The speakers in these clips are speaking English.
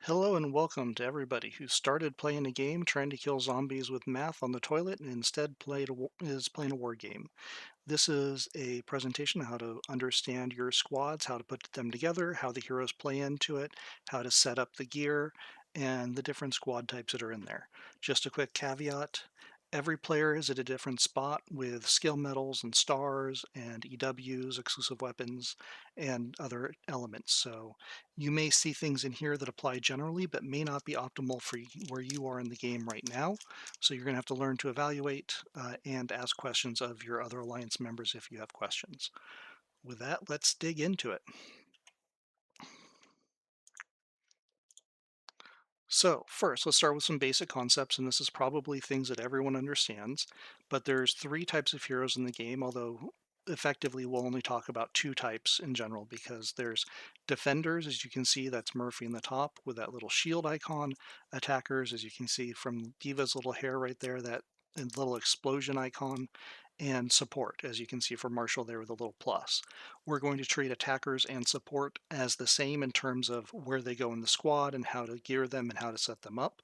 Hello and welcome to everybody who started playing a game trying to kill zombies with math on the toilet and instead is playing a war game. This is a presentation on how to understand your squads, how to put them together, how the heroes play into it, how to set up the gear, and the different squad types that are in there. Just a quick caveat. Every player is at a different spot with skill medals and stars and EWs, exclusive weapons, and other elements. So you may see things in here that apply generally, but may not be optimal for where you are in the game right now. So you're going to have to learn to evaluate and ask questions of your other Alliance members if you have questions. With that, let's dig into it. So first, let's start with some basic concepts, and this is probably things that everyone understands, but there's three types of heroes in the game, although effectively we'll only talk about two types in general because there's defenders, as you can see, that's Murphy in the top with that little shield icon, attackers, as you can see from D.Va's little hair right there, that little explosion icon, and support, as you can see for Marshall there with a little plus. We're going to treat attackers and support as the same in terms of where they go in the squad and how to gear them and how to set them up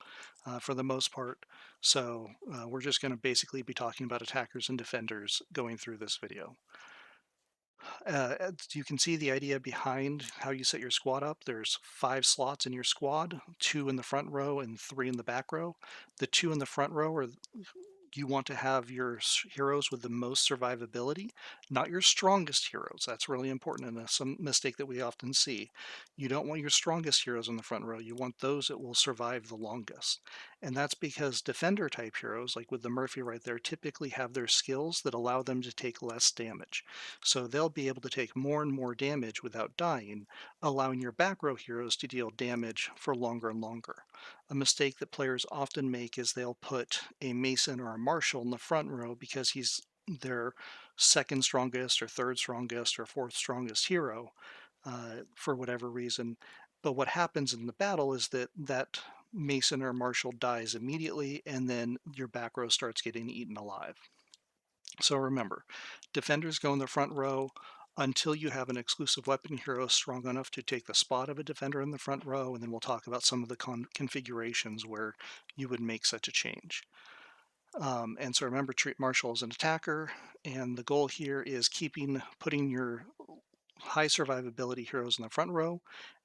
for the most part. So we're just going to basically be talking about attackers and defenders going through this video. As you can see the idea behind how you set your squad up. There's 5 slots in your squad, 2 in the front row and 3 in the back row. The 2 in the front row are you want to have your heroes with the most survivability, not your strongest heroes. That's really important and some mistake that we often see. You don't want your strongest heroes in the front row. You want those that will survive the longest. And that's because defender type heroes, like with the Murphy right there, typically have their skills that allow them to take less damage. So they'll be able to take more and more damage without dying, allowing your back row heroes to deal damage for longer and longer. A mistake that players often make is they'll put a Mason or a Marshall in the front row because he's their second strongest or third strongest or fourth strongest hero for whatever reason. But what happens in the battle is that Mason or Marshall dies immediately, and then your back row starts getting eaten alive. So remember, defenders go in the front row until you have an exclusive weapon hero strong enough to take the spot of a defender in the front row, and then we'll talk about some of the configurations where you would make such a change. And so remember, treat Marshall as an attacker, and the goal here is putting your high survivability heroes in the front row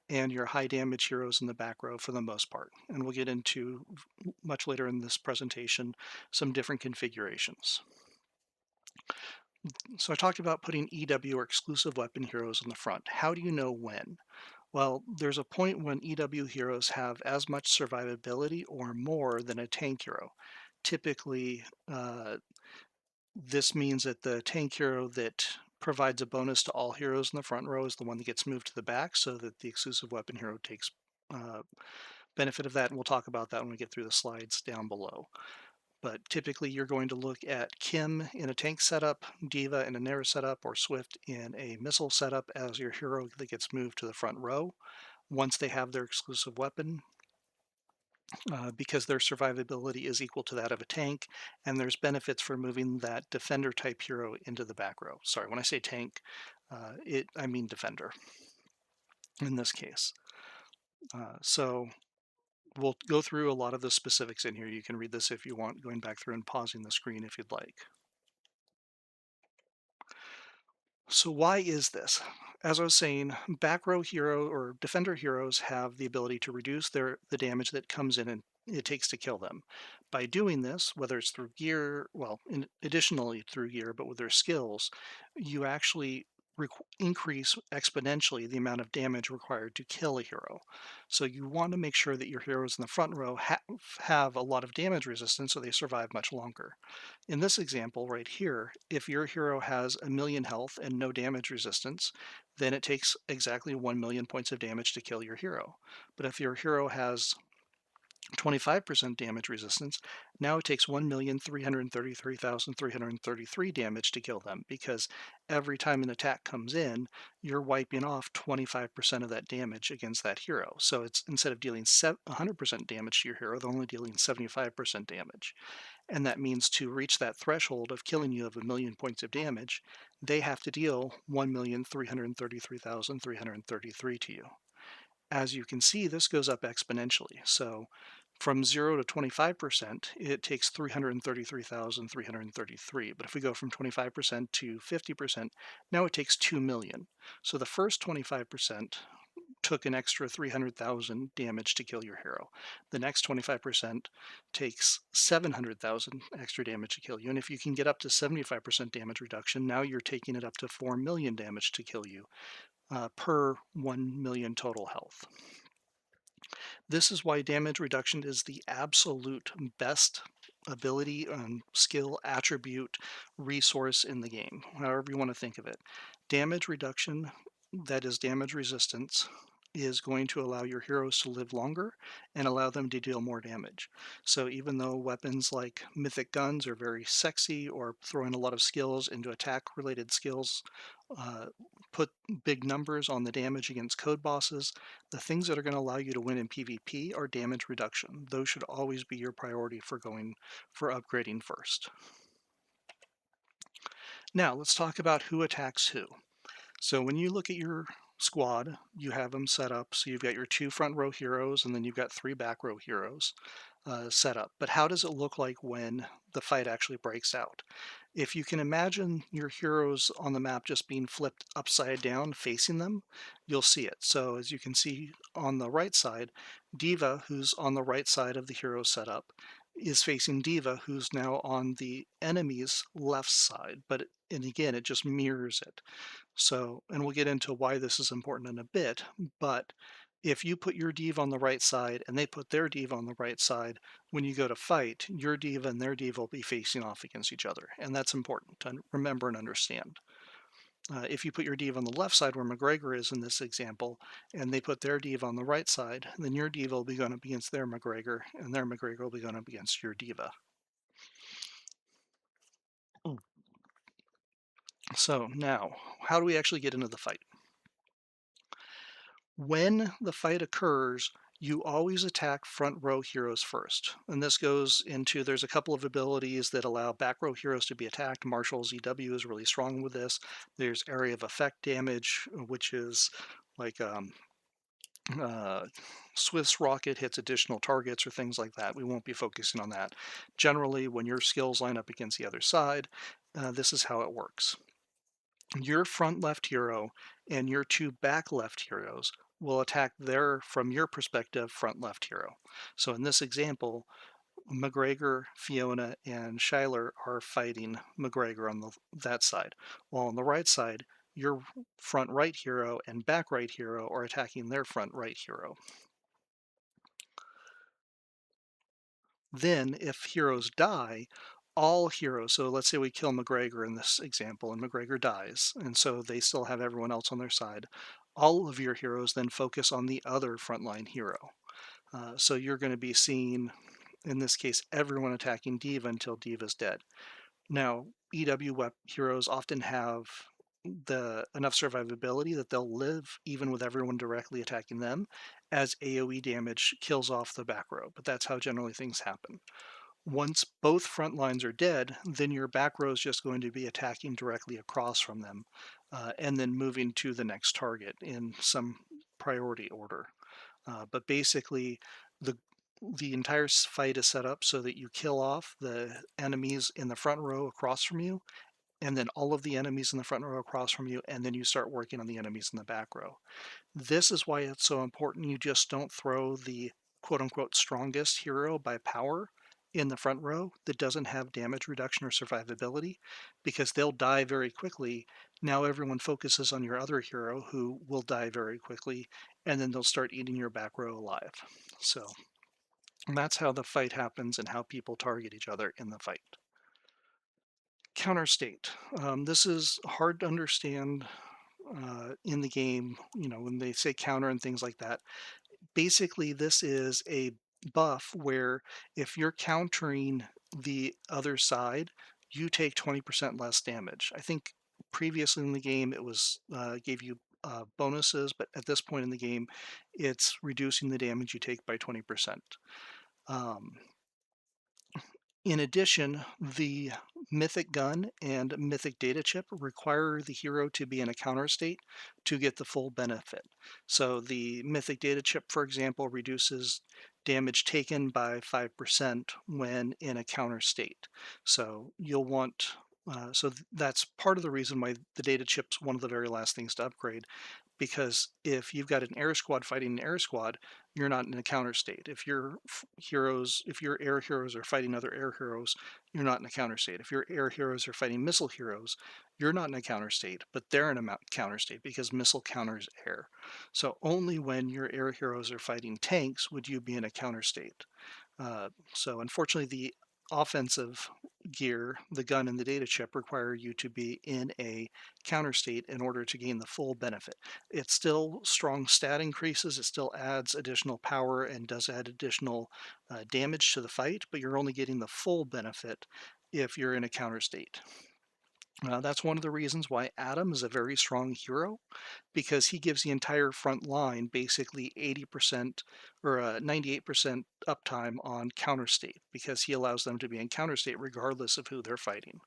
and your high damage heroes in the back row for the most part. And we'll get into, much later in this presentation, some different configurations. So I talked about putting EW or exclusive weapon heroes in the front. How do you know when? Well, there's a point when EW heroes have as much survivability or more than a tank hero. Typically, this means that the tank hero that provides a bonus to all heroes in the front row is the one that gets moved to the back so that the exclusive weapon hero takes uh, benefit of that, and we'll talk about that when we get through the slides down below. But typically you're going to look at Kim in a tank setup, D.Va in a Nair setup, or Swift in a missile setup as your hero that gets moved to the front row once they have their exclusive weapon, because their survivability is equal to that of a tank, and there's benefits for moving that defender type hero into the back row. Sorry, when I say tank, I mean defender in this case. So we'll go through a lot of the specifics in here. You can read this if you want, going back through and pausing the screen if you'd like. So why is this? As I was saying, back row hero or defender heroes have the ability to reduce the damage that comes in and it takes to kill them. By doing this, whether it's through gear, well, additionally through gear, but with their skills, you actually increase exponentially the amount of damage required to kill a hero. So you want to make sure that your heroes in the front row have a lot of damage resistance so they survive much longer. In this example right here, if your hero has a million health and no damage resistance, then it takes exactly 1 million points of damage to kill your hero. But if your hero has 25% damage resistance, now it takes 1,333,333 damage to kill them because every time an attack comes in, you're wiping off 25% of that damage against that hero. So it's instead of dealing 100% damage to your hero, they're only dealing 75% damage. And that means to reach that threshold of killing you of 1 million points of damage, they have to deal 1,333,333 to you. As you can see, this goes up exponentially. So from 0 to 25%, it takes 333,333. But if we go from 25% to 50%, now it takes 2 million. So the first 25% took an extra 300,000 damage to kill your hero. The next 25% takes 700,000 extra damage to kill you. And if you can get up to 75% damage reduction, now you're taking it up to 4 million damage to kill you per 1 million total health. This is why damage reduction is the absolute best ability and skill attribute resource in the game, however you want to think of it. Damage reduction, that is damage resistance, is going to allow your heroes to live longer and allow them to deal more damage. So even though weapons like mythic guns are very sexy or throw in a lot of skills into attack related skills, uh, put big numbers on the damage against code bosses, the things that are going to allow you to win in PvP are damage reduction. Those should always be your priority for upgrading first. Now let's talk about who attacks who. So when you look at your squad, you have them set up. So you've got your 2 front row heroes and then you've got 3 back row heroes set up. But how does it look like when the fight actually breaks out? If you can imagine your heroes on the map just being flipped upside down facing them, you'll see it. So as you can see on the right side, D.Va, who's on the right side of the hero setup, is facing D.Va, who's now on the enemy's left side. And again, it just mirrors it. So, and we'll get into why this is important in a bit, but if you put your D.Va on the right side and they put their D.Va on the right side, when you go to fight, your D.Va and their D.Va will be facing off against each other. And that's important to remember and understand. If you put your D.Va on the left side where McGregor is in this example, and they put their D.Va on the right side, then your D.Va will be going up against their McGregor, and their McGregor will be going up against your D.Va. So now, how do we actually get into the fight? When the fight occurs, you always attack front row heroes first. And this goes into, there's a couple of abilities that allow back row heroes to be attacked. Marshall's EW is really strong with this. There's area of effect damage, which is like uh, Swift's rocket hits additional targets or things like that. We won't be focusing on that. Generally, when your skills line up against the other side, this is how it works. Your front left hero and your 2 back left heroes will attack their, from your perspective, front left hero. So in this example, McGregor, Fiona, and Schuyler are fighting McGregor on that side. While on the right side, your front right hero and back right hero are attacking their front right hero. Then, if heroes die, all heroes, so let's say we kill McGregor in this example and McGregor dies, and so they still have everyone else on their side, all of your heroes then focus on the other frontline hero. So you're going to be seeing, in this case, everyone attacking D.Va until D.Va's dead. Now, EW heroes often have enough survivability that they'll live even with everyone directly attacking them as AoE damage kills off the back row, but that's how generally things happen. Once both front lines are dead, then your back row is just going to be attacking directly across from them and then moving to the next target in some priority order. But basically, the the entire fight is set up so that you kill off the enemies in the front row across from you, and then all of the enemies in the front row across from you, and then you start working on the enemies in the back row. This is why it's so important you just don't throw the quote unquote strongest hero by power in the front row that doesn't have damage reduction or survivability, because they'll die very quickly. Now everyone focuses on your other hero who will die very quickly, and then they'll start eating your back row alive. So that's how the fight happens and how people target each other in the fight. Counter state. This is hard to understand in the game, when they say counter and things like that. Basically, this is a buff where if you're countering the other side, you take 20% less damage. I think previously in the game it was gave you bonuses, but at this point in the game, it's reducing the damage you take by 20%. Um, in addition, the Mythic Gun and Mythic Data Chip require the hero to be in a counter state to get the full benefit. So the Mythic Data Chip, for example, reduces damage taken by 5% when in a counter state. So you'll want that's part of the reason why the data chip's one of the very last things to upgrade, because if you've got an air squad fighting an air squad, you're not in a counter state. If your air heroes are fighting other air heroes, you're not in a counter state. If your air heroes are fighting missile heroes, you're not in a counter state, but they're in a counter state because missile counters air. So only when your air heroes are fighting tanks would you be in a counter state. So unfortunately, the offensive gear, the gun and the data chip require you to be in a counter state in order to gain the full benefit. It's still strong stat increases, it still adds additional power and does add additional damage to the fight, but you're only getting the full benefit if you're in a counter state. That's one of the reasons why Adam is a very strong hero, because he gives the entire front line basically 80% or 98% uptime on counter state, because he allows them to be in counter state regardless of who they're fighting.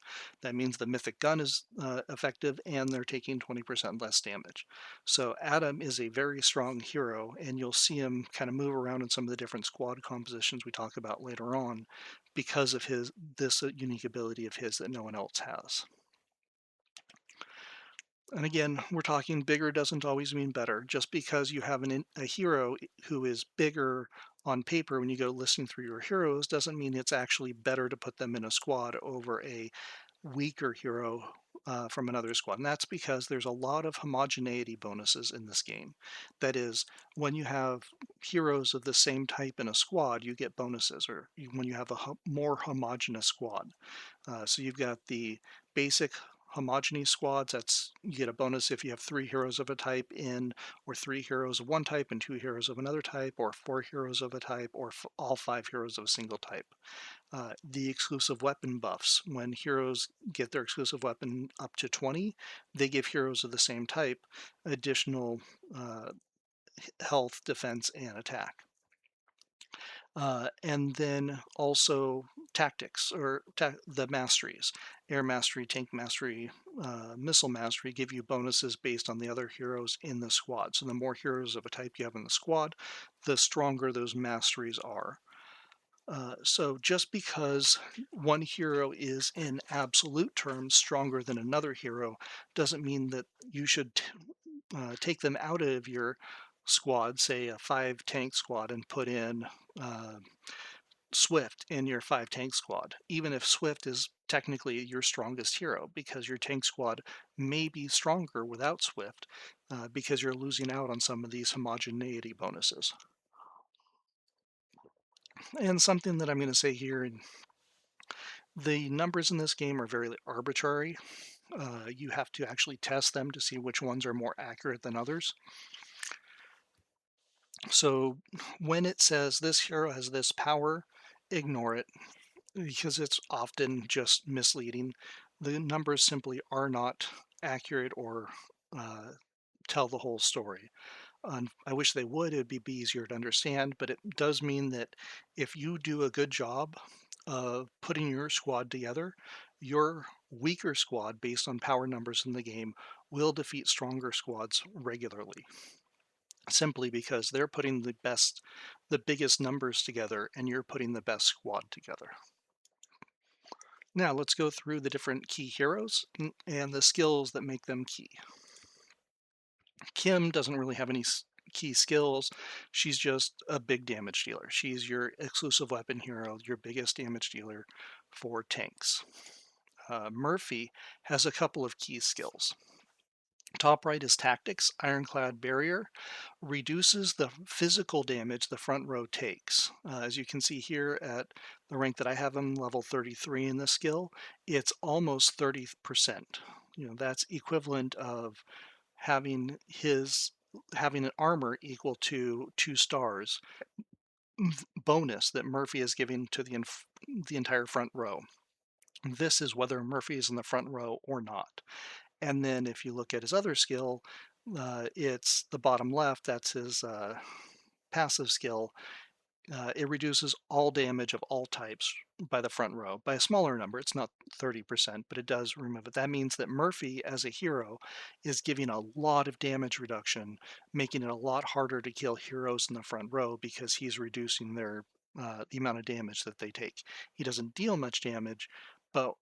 That means the Mythic Gun is effective and they're taking 20% less damage. So Adam is a very strong hero, and you'll see him kind of move around in some of the different squad compositions we talk about later on because of this unique ability of his that no one else has. And again, we're talking bigger doesn't always mean better. Just because you have a hero who is bigger on paper when you go listening through your heroes doesn't mean it's actually better to put them in a squad over a weaker hero from another squad. And that's because there's a lot of homogeneity bonuses in this game. That is, when you have heroes of the same type in a squad, you get bonuses, or when you have a more homogeneous squad. So you've got the basic homogeny squads. That's, you get a bonus if you have 3 heroes of a type in, or 3 heroes of one type and 2 heroes of another type, or 4 heroes of a type, or all 5 heroes of a single type. The exclusive weapon buffs. When heroes get their exclusive weapon up to 20, they give heroes of the same type additional health, defense, and attack. And then also tactics, or the masteries. Air mastery, tank mastery, missile mastery give you bonuses based on the other heroes in the squad. So the more heroes of a type you have in the squad, the stronger those masteries are. So just because one hero is in absolute terms stronger than another hero doesn't mean that you should take them out of your squad, say a 5 tank squad, and put in uh, Swift in your 5 tank squad, even if Swift is technically your strongest hero, because your tank squad may be stronger without Swift, because you're losing out on some of these homogeneity bonuses. And something that I'm going to say here, the numbers in this game are very arbitrary. You have to actually test them to see which ones are more accurate than others. So when it says this hero has this power, ignore it, because it's often just misleading. The numbers simply are not accurate or uh, tell the whole story. I wish they would, it would be easier to understand, but it does mean that if you do a good job of putting your squad together, your weaker squad, based on power numbers in the game, will defeat stronger squads regularly, simply because they're putting the biggest numbers together, and you're putting the best squad together. Now let's go through the different key heroes and the skills that make them key. Kim doesn't really have any key skills. She's just a big damage dealer. She's your exclusive weapon hero, your biggest damage dealer for tanks. Murphy has a couple of key skills. Top right is Tactics. Ironclad Barrier reduces the physical damage the front row takes. As you can see here at the rank that I have him, level 33 in this skill, it's almost 30%. That's equivalent of having an armor equal to 2 stars bonus that Murphy is giving to the entire front row. This is whether Murphy is in the front row or not. And then if you look at his other skill, it's the bottom left. That's his passive skill. It reduces all damage of all types by the front row by a smaller number. It's not 30%, but it does remove it. That means that Murphy, as a hero, is giving a lot of damage reduction, making it a lot harder to kill heroes in the front row because he's reducing the amount of damage that they take. He doesn't deal much damage, but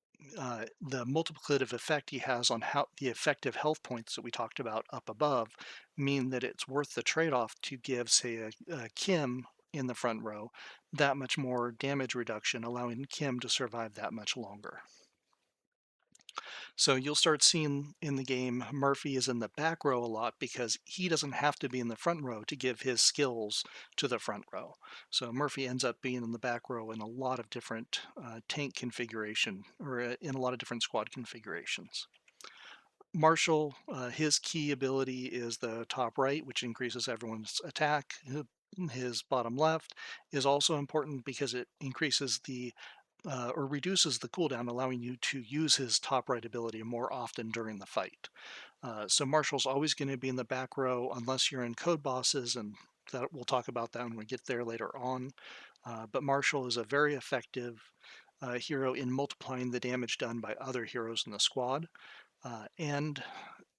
the multiplicative effect he has on how the effective health points that we talked about up above mean that it's worth the trade-off to give, say, a Kim in the front row that much more damage reduction, allowing Kim to survive that much longer. So you'll start seeing in the game Murphy is in the back row a lot because he doesn't have to be in the front row to give his skills to the front row. So Murphy ends up being in the back row in a lot of different tank configuration or in a lot of different squad configurations. Marshall, his key ability is the top right, which increases everyone's attack. His bottom left is also important because it increases the or reduces the cooldown, allowing you to use his top right ability more often during the fight. So Marshall's always going to be in the back row unless you're in code bosses, and that we'll talk about that when we get there later on. But Marshall is a very effective hero in multiplying the damage done by other heroes in the squad. And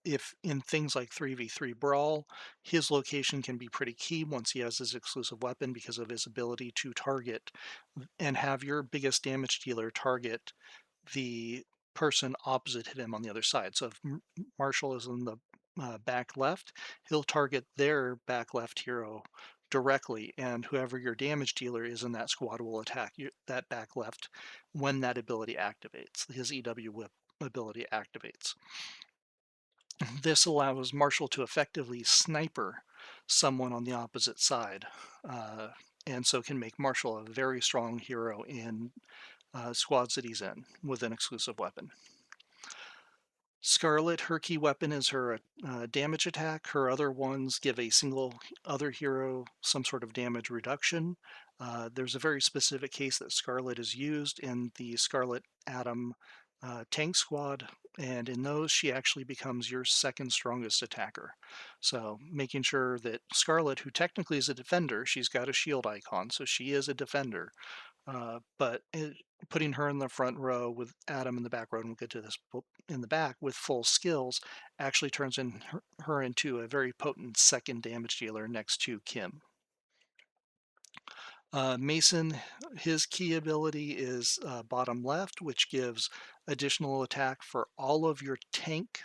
if in things like 3v3 Brawl, his location can be pretty key once he has his exclusive weapon because of his ability to target and have your biggest damage dealer target the person opposite him on the other side. So if Marshall is in the back left, he'll target their back left hero directly, and whoever your damage dealer is in that squad will attack that back left when that ability activates. His EW whip ability activates. This allows Marshall to effectively sniper someone on the opposite side, uh, and so can make Marshall a very strong hero in squads that he's in with an exclusive weapon. Scarlet, her key weapon is her damage attack. Her other ones give a single other hero some sort of damage reduction. There's a very specific case that Scarlet is used in the Scarlet Atom tank squad, and in those she actually becomes your second strongest attacker. So making sure that Scarlet, who technically is a defender, she's got a shield icon, so she is a defender, but putting her in the front row with Adam in the back row, and we'll get to this in the back, with full skills actually turns her into a very potent second damage dealer next to Kim. Mason, his key ability is bottom left, which gives additional attack for all of your tank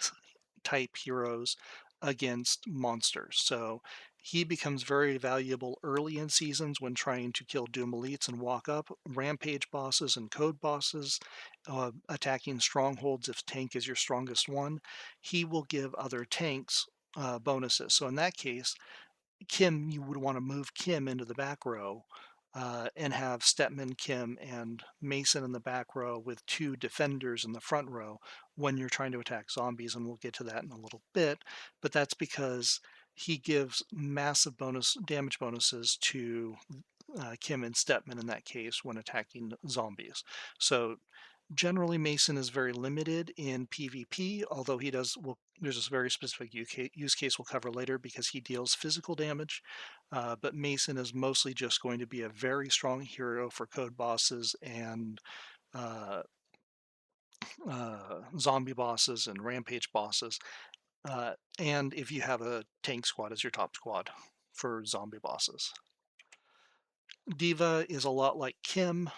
type heroes against monsters. So he becomes very valuable early in seasons when trying to kill Doom Elites and walk up, rampage bosses and code bosses, attacking strongholds if tank is your strongest one. He will give other tanks bonuses. So in that case, Kim, you would want to move Kim into the back row and have Stepman, Kim, and Mason in the back row with two defenders in the front row when you're trying to attack zombies, and we'll get to that in a little bit. But that's because he gives massive bonus damage bonuses to Kim and Stepman in that case when attacking zombies. So generally, Mason is very limited in PvP, although he does. Well, there's a very specific use case we'll cover later because he deals physical damage. But Mason is mostly just going to be a very strong hero for code bosses and uh, zombie bosses and rampage bosses. And if you have a tank squad as your top squad for zombie bosses. Diva is a lot like Kim,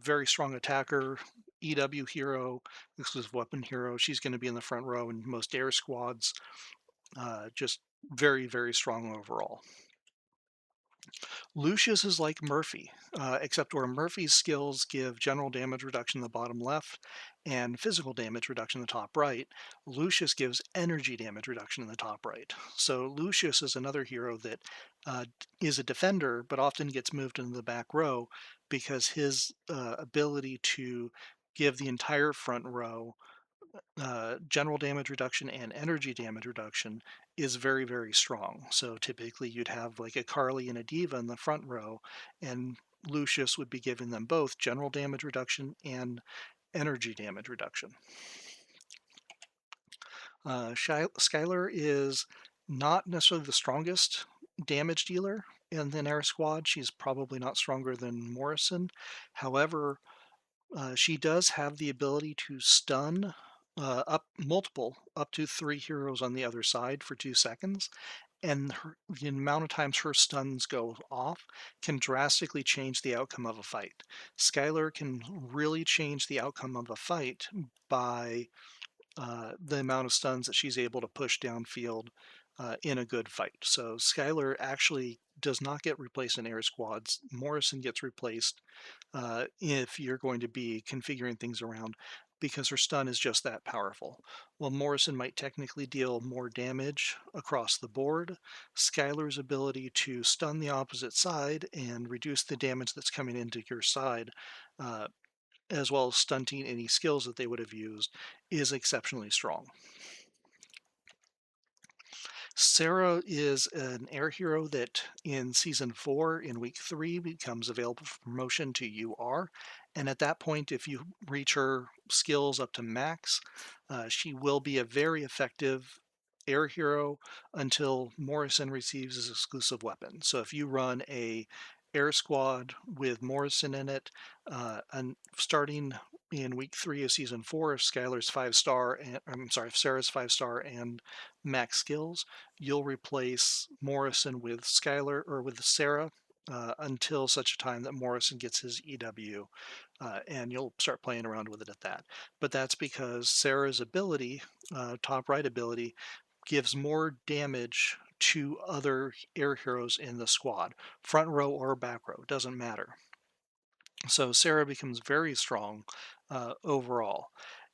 very strong attacker, EW hero, exclusive weapon hero. She's going to be in the front row in most air squads. Just very, very strong overall. Lucius is like Murphy, except where Murphy's skills give general damage reduction in the bottom left and physical damage reduction in the top right. Lucius gives energy damage reduction in the top right. So Lucius is another hero that is a defender, but often gets moved into the back row because his ability to give the entire front row general damage reduction and energy damage reduction is very, very strong. So typically you'd have like a Carly and a Diva in the front row, and Lucius would be giving them both general damage reduction and energy damage reduction. Skylar is not necessarily the strongest damage dealer in the Air Squad. She's probably not stronger than Morrison. However, she does have the ability to stun up to three heroes on the other side for 2 seconds, and the amount of times her stuns go off can drastically change the outcome of a fight. Skylar can really change the outcome of a fight by the amount of stuns that she's able to push downfield in a good fight. So Skylar actually does not get replaced in air squads. Morrison gets replaced if you're going to be configuring things around because her stun is just that powerful. While Morrison might technically deal more damage across the board, Skylar's ability to stun the opposite side and reduce the damage that's coming into your side, uh, as well as stunting any skills that they would have used, is exceptionally strong. Sarah is an air hero that in season 4, in week 3, becomes available for promotion to UR. And at that point, if you reach her skills up to max, she will be a very effective air hero until Morrison receives his exclusive weapon. So if you run a air squad with Morrison in it, and starting in week 3 of season 4, if Skylar's 5 star, and I'm sorry, if Sarah's 5 star and max skills, you'll replace Morrison with Skylar or with Sarah until such a time that Morrison gets his EW, and you'll start playing around with it at that. But that's because Sarah's ability, top right ability, gives more damage to other air heroes in the squad, front row or back row, doesn't matter. So Sarah becomes very strong overall.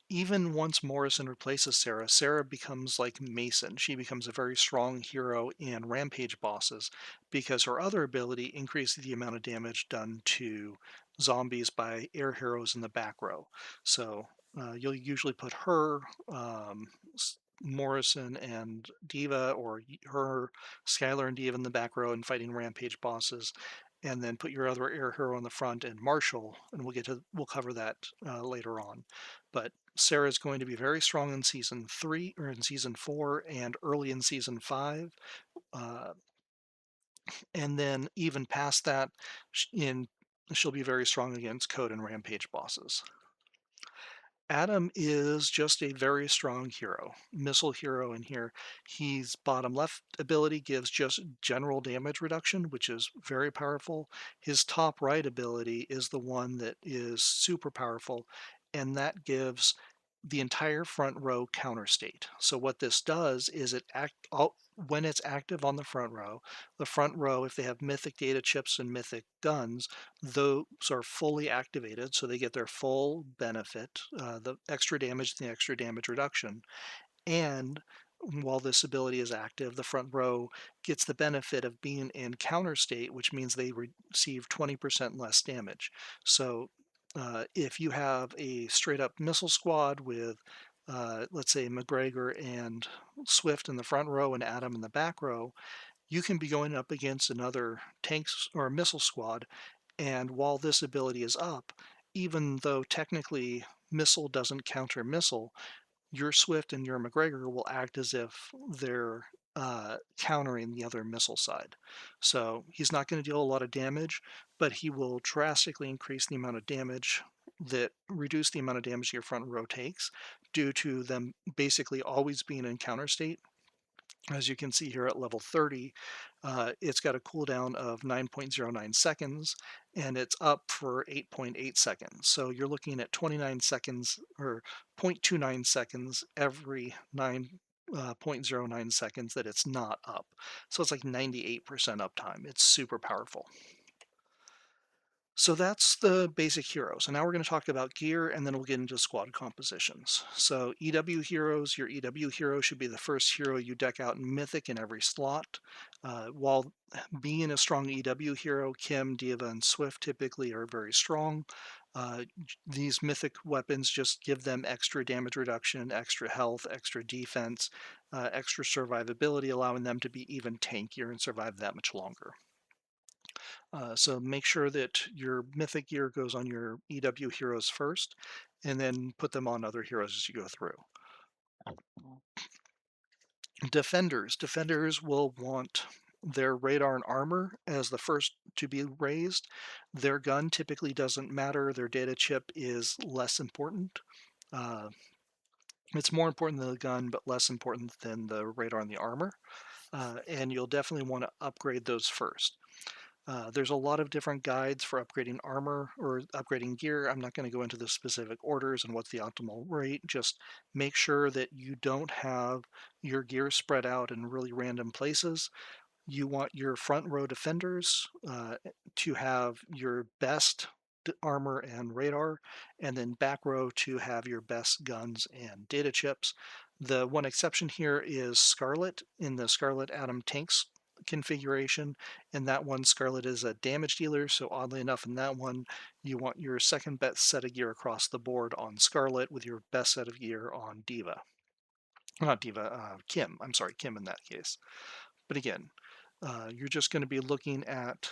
Even once Morrison replaces Sarah, Sarah becomes like Mason. She becomes a very strong hero in Rampage bosses because her other ability increases the amount of damage done to zombies by air heroes in the back row. So you'll usually put her, Morrison, and Diva, or her, Skylar, and Diva in the back row and fighting Rampage bosses, and then put your other air hero in the front and Marshall, and we'll cover that later on. But Sarah's going to be very strong in season 3 or in season 4 and early in season 5, uh, and then even past that, in she'll be very strong against Code and Rampage bosses. Adam is just a very strong hero, missile hero in here. He's bottom left ability gives just general damage reduction, which is very powerful. His top right ability is the one that is super powerful, and that gives the entire front row counter state. So what this does is when it's active on the front row, if they have mythic data chips and mythic guns, those are fully activated, so they get their full benefit, the extra damage and the extra damage reduction. And while this ability is active, the front row gets the benefit of being in counter state, which means they receive 20% less damage. So if you have a straight up missile squad with, let's say, McGregor and Swift in the front row and Adam in the back row, you can be going up against another tanks or missile squad, and while this ability is up, even though technically missile doesn't counter missile, your Swift and your McGregor will act as if they're countering the other missile side. So he's not going to deal a lot of damage, but he will drastically increase the amount of damage reduce the amount of damage your front row takes due to them basically always being in counter state. As you can see here at level 30, it's got a cooldown of 9.09 seconds, and it's up for 8.8 seconds. So you're looking at 29 seconds, or 0.29 seconds every 9.09 seconds that it's not up. So it's like 98% uptime. It's super powerful. So that's the basic heroes. And now we're going to talk about gear, and then we'll get into squad compositions. So EW heroes, your EW hero should be the first hero you deck out in Mythic in every slot. While being a strong EW hero, Kim, Diva, and Swift typically are very strong. These Mythic weapons just give them extra damage reduction, extra health, extra defense, extra survivability, allowing them to be even tankier and survive that much longer. So make sure that your mythic gear goes on your EW heroes first, and then put them on other heroes as you go through. Defenders will want their radar and armor as the first to be raised. Their gun typically doesn't matter. Their data chip is less important. Uh, it's more important than the gun, but less important than the radar and the armor. And you'll definitely want to upgrade those first. There's a lot of different guides for upgrading armor or upgrading gear. I'm not going to go into the specific orders and what's the optimal rate. Just make sure that you don't have your gear spread out in really random places. You want your front row defenders to have your best armor and radar, and then back row to have your best guns and data chips. The one exception here is Scarlet in the Scarlet Atom Tanks configuration. In that one, Scarlet is a damage dealer, so oddly enough, in that one, you want your second best set of gear across the board on Scarlet with your best set of gear on Diva. Not Diva, Kim. I'm sorry, Kim in that case. But again, you're just going to be looking at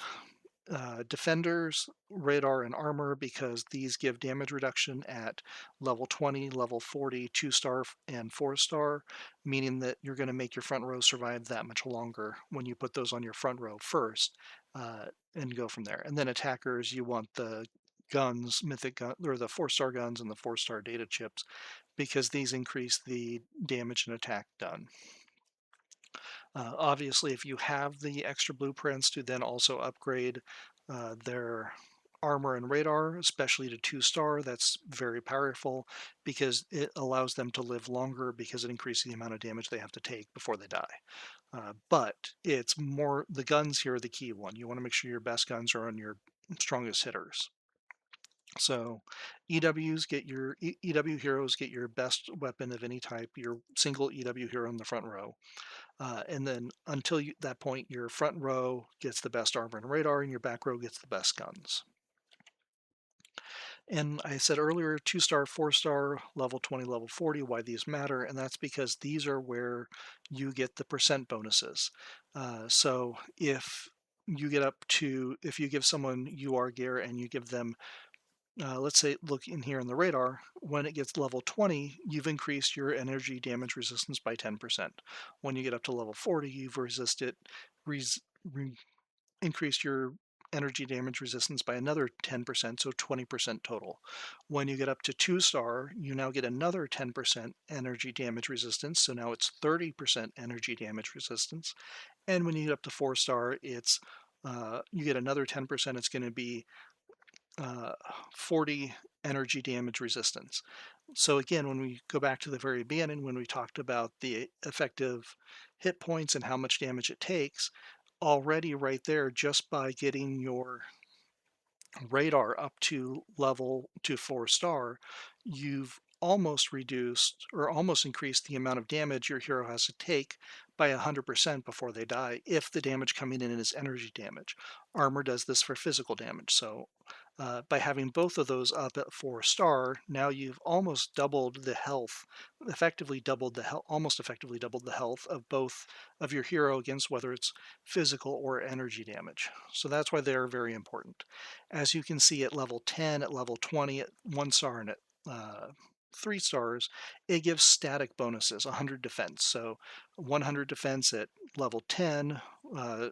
defenders, radar, and armor because these give damage reduction at level 20, level 40, 2-star, and 4-star, meaning that you're going to make your front row survive that much longer when you put those on your front row first and go from there. And then attackers, you want the guns, mythic gun, or the 4-star guns and the 4-star data chips because these increase the damage and attack done. Obviously, if you have the extra blueprints to then also upgrade their armor and radar, especially to 2-star, that's very powerful because it allows them to live longer because it increases the amount of damage they have to take before they die. But it's more the guns here are the key one. You want to make sure your best guns are on your strongest hitters. So EWs get your EW heroes get your best weapon of any type, your single EW hero in the front row. And then until that point, your front row gets the best armor and radar, and your back row gets the best guns. And I said earlier, 2-star, 4-star, level 20, level 40, why these matter, and that's because these are where you get the percent bonuses. So if you give someone UR gear and you give them let's say, look in here in the radar, when it gets level 20, you've increased your energy damage resistance by 10%. When you get up to level 40, you've res, re, increased your energy damage resistance by another 10%, so 20% total. When you get up to 2-star, you now get another 10% energy damage resistance, so now it's 30% energy damage resistance. And when you get up to 4-star, you get another 10%. It's going to be uh, 40 energy damage resistance. So again, when we go back to the very beginning, when we talked about the effective hit points and how much damage it takes, already right there, just by getting your radar up to level to 4-star, you've almost reduced or almost increased the amount of damage your hero has to take by 100% before they die if the damage coming in is energy damage. Armor does this for physical damage. So by having both of those up at 4-star, now you've almost doubled the health, effectively doubled the health, almost effectively doubled the health of both of your hero against whether it's physical or energy damage. So that's why they're very important. As you can see at level 10, at level 20, at 1-star, and at uh, 3 stars, it gives static bonuses, 100 defense. So 100 defense at level 10,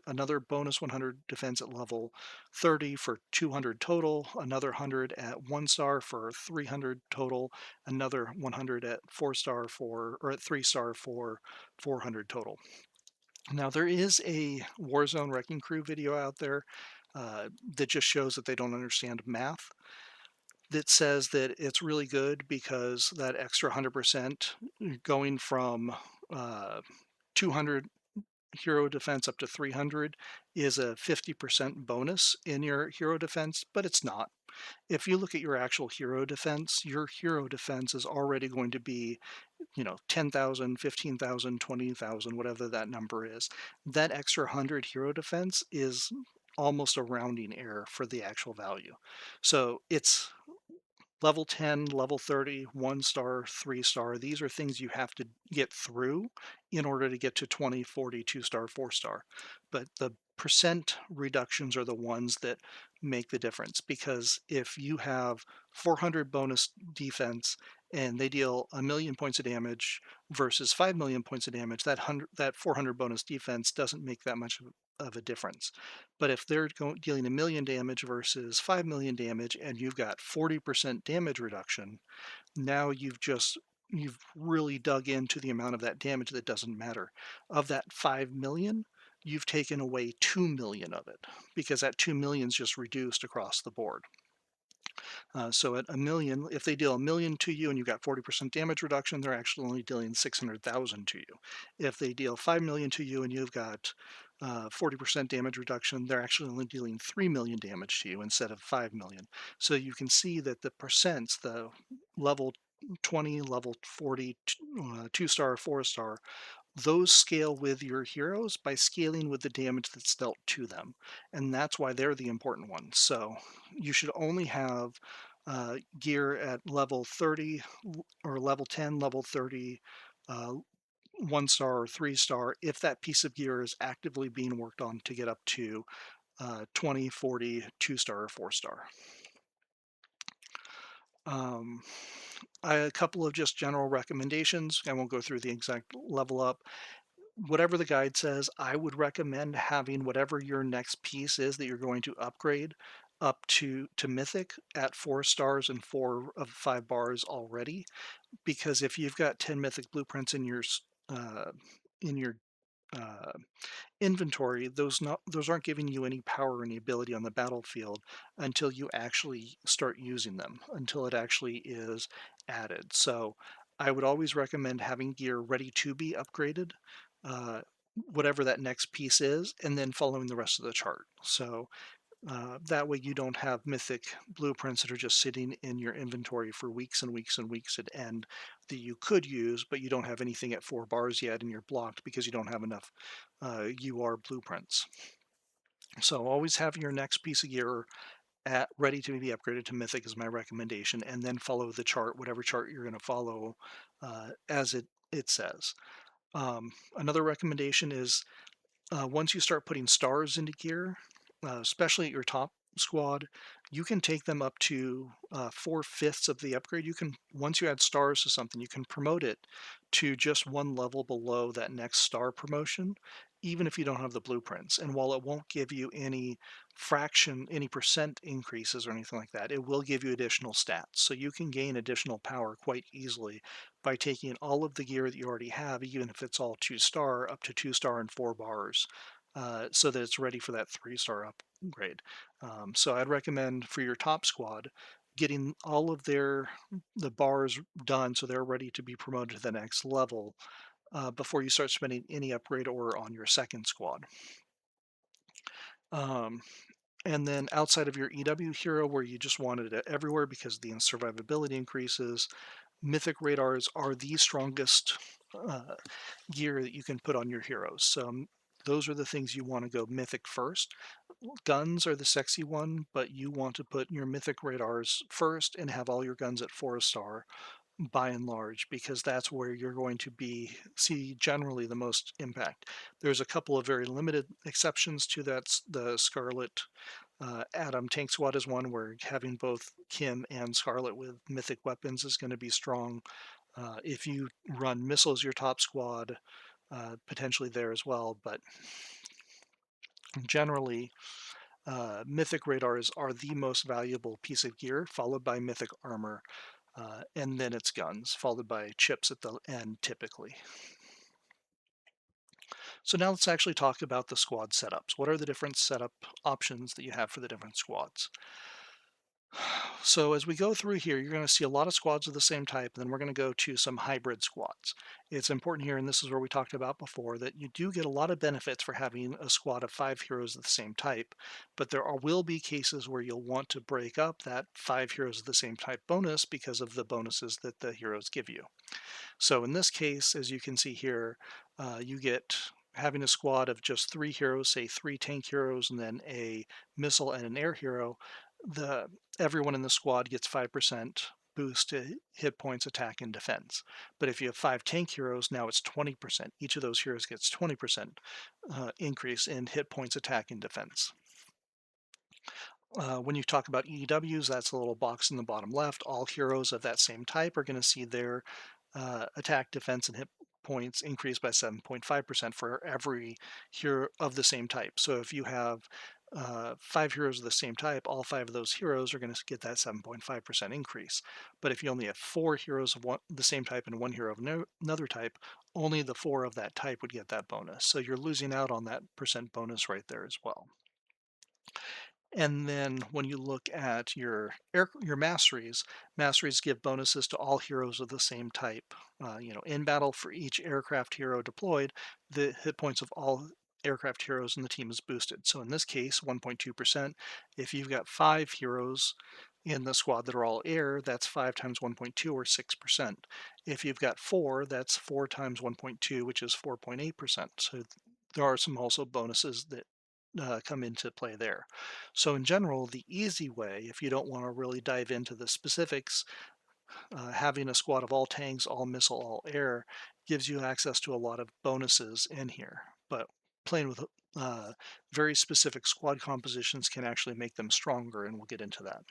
another bonus 100 defense at level 30 for 200 total, another 100 at 1-star for 300 total, another 100 at 4-star or at 3-star for 400 total. Now, there is a Warzone Wrecking Crew video out there that just shows that they don't understand math. That says that it's really good because that extra 100% going from uh, 200 hero defense up to 300 is a 50% bonus in your hero defense, but it's not. If you look at your actual hero defense, your hero defense is already going to be 10,000, 15,000, 20,000, whatever that number is. That extra 100 hero defense is almost a rounding error for the actual value. So it's level 10, level 30, 1-star, 3-star. These are things you have to get through in order to get to 20, 40, 2-star, 4-star. But the percent reductions are the ones that make the difference because if you have 400 bonus defense and they deal 1,000,000 points of damage versus 5,000,000 points of damage, that 400 bonus defense doesn't make that much of a difference. But if they're dealing 1,000,000 damage versus 5,000,000 damage, and you've got 40% damage reduction, now you've really dug into the amount of that damage that doesn't matter. Of that 5,000,000, you've taken away 2,000,000 of it because that 2,000,000 is just reduced across the board. So at 1,000,000, if they deal 1,000,000 to you and you got 40% damage reduction, they're actually only dealing 600,000 to you. If they deal 5,000,000 to you and you've got 40% damage reduction, they're actually only dealing 3,000,000 damage to you instead of 5,000,000. So you can see that the percents, the level 20, level 40, 2-star, 4-star, those scale with your heroes by scaling with the damage that's dealt to them. And that's why they're the important ones. So you should only have gear at level 30 or level 10, level 30, uh, 1-star or 3-star if that piece of gear is actively being worked on to get up to 20, 40, 2-star or 4-star. Um, a couple of just general recommendations. I won't go through the exact level up. Whatever the guide says, I would recommend having whatever your next piece is that you're going to upgrade up to Mythic at 4 stars and 4 of 5 bars already. Because if you've got 10 Mythic blueprints uh, in your uh, inventory, those aren't giving you any power or any ability on the battlefield until you actually start using them, until it actually is added. So I would always recommend having gear ready to be upgraded, whatever that next piece is, and then following the rest of the chart. So that way you don't have mythic blueprints that are just sitting in your inventory for weeks and weeks and weeks at end that you could use, but you don't have anything at 4 bars yet and you're blocked because you don't have enough UR blueprints. So always have your next piece of gear ready to be upgraded to mythic is my recommendation, and then follow the chart, whatever chart you're going to follow as it says. Another recommendation is once you start putting stars into gear, especially at your top squad, you can take them up to 4/5 of the upgrade. You can, once you add stars to something, you can promote it to just one level below that next star promotion, even if you don't have the blueprints. And while it won't give you any percent increases or anything like that, it will give you additional stats. So you can gain additional power quite easily by taking all of the gear that you already have, even if it's all 2-star, up to 2-star and 4 bars, so that it's ready for that 3-star upgrade. So I'd recommend for your top squad getting all of the bars done so they're ready to be promoted to the next level before you start spending any upgrade or on your second squad. Um, and then outside of your EW hero, where you just wanted it everywhere because the survivability increases, Mythic radars are the strongest uh, gear that you can put on your heroes. So those are the things you want to go Mythic first. Guns are the sexy one, but you want to put your Mythic radars first and have all your guns at 4-star by and large, because that's where you're going to see generally the most impact. There's a couple of very limited exceptions to that. The Scarlet Adam Tank Squad is one where having both Kim and Scarlet with mythic weapons is going to be strong. If you run missiles, your top squad, potentially there as well. But generally, mythic radars are the most valuable piece of gear, followed by mythic armor, and then it's guns, followed by chips at the end typically. So now let's actually talk about the squad setups. What are the different setup options that you have for the different squads? So as we go through here, you're going to see a lot of squads of the same type, and then we're going to go to some hybrid squads. It's important here, and this is where we talked about before, that you do get a lot of benefits for having a squad of 5 heroes of the same type, but will be cases where you'll want to break up that 5 heroes of the same type bonus because of the bonuses that the heroes give you. So in this case, as you can see here, you get having a squad of just 3 heroes, say 3 tank heroes, and then a missile and an air hero. The Everyone in the squad gets 5% boost to hit points, attack, and defense. But if you have 5 tank heroes, now it's 20%. Each of those heroes gets 20% increase in hit points, attack, and defense. When you talk about EWs, that's a little box in the bottom left. All heroes of that same type are going to see their attack, defense, and hit points increase by 7.5% for every hero of the same type. So if you have five heroes of the same type, all five of those heroes are going to get that 7.5% increase. But if you only have four heroes of the same type and one hero of another type, only the four of that type would get that bonus. So you're losing out on that percent bonus right there as well. And then when you look at your masteries, masteries give bonuses to all heroes of the same type. In battle for each aircraft hero deployed, the hit points of all aircraft heroes in the team is boosted. So in this case, 1.2%. If you've got five heroes in the squad that are all air, that's 5 times 1.2 or 6%. If you've got four, that's 4 times 1.2, which is 4.8%. So there are some also bonuses that come into play there. So in general, the easy way, if you don't want to really dive into the specifics, having a squad of all tanks, all missile, all air gives you access to a lot of bonuses in here. But playing with very specific squad compositions can actually make them stronger, and we'll get into that.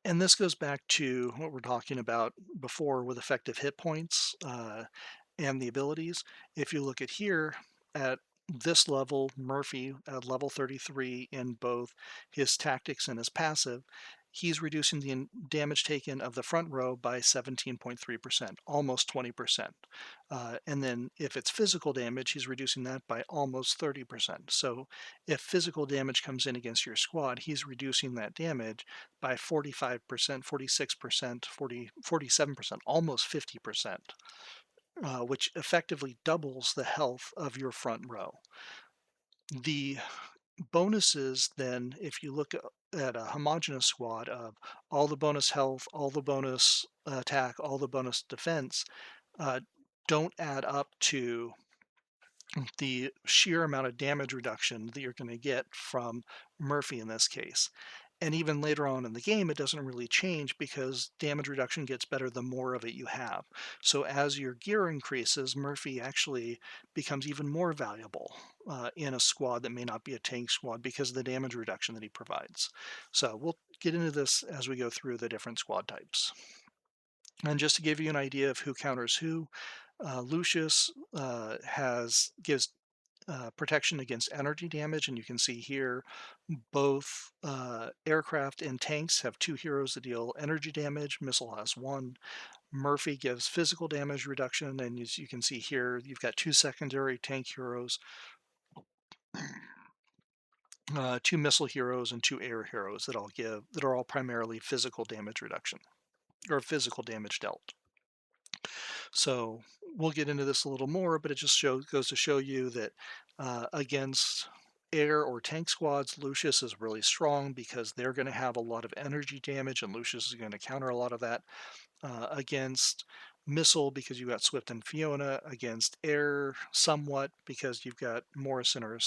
And this goes back to what we're talking about before with effective hit points and the abilities. If you look at here at this level, Murphy at level 33 in both his tactics and his passive, he's reducing the damage taken of the front row by 17.3%, almost 20%. And then if it's physical damage, he's reducing that by almost 30%. So if physical damage comes in against your squad, he's reducing that damage by 45%, 46%, 47%, almost 50%, which effectively doubles the health of your front row. The bonuses then, if you look at a homogeneous squad of all the bonus health, all the bonus attack, all the bonus defense, uh, don't add up to the sheer amount of damage reduction that you're going to get from Murphy in this case. And even later on in the game, it doesn't really change because damage reduction gets better the more of it you have. So as your gear increases, Murphy actually becomes even more valuable in a squad that may not be a tank squad because of the damage reduction that he provides. So we'll get into this as we go through the different squad types. And just to give you an idea of who counters who, Lucius gives protection against energy damage, and you can see here both aircraft and tanks have two heroes that deal energy damage. Missile has one. Murphy gives physical damage reduction, and as you can see here, you've got two secondary tank heroes, two missile heroes, and two air heroes that are all primarily physical damage reduction or physical damage dealt. So we'll get into this a little more, but it just goes to show you that against air or tank squads, Lucius is really strong because they're going to have a lot of energy damage, and Lucius is going to counter a lot of that. Against missile, because you've got Swift and Fiona. Against air, somewhat because you've got Morrison or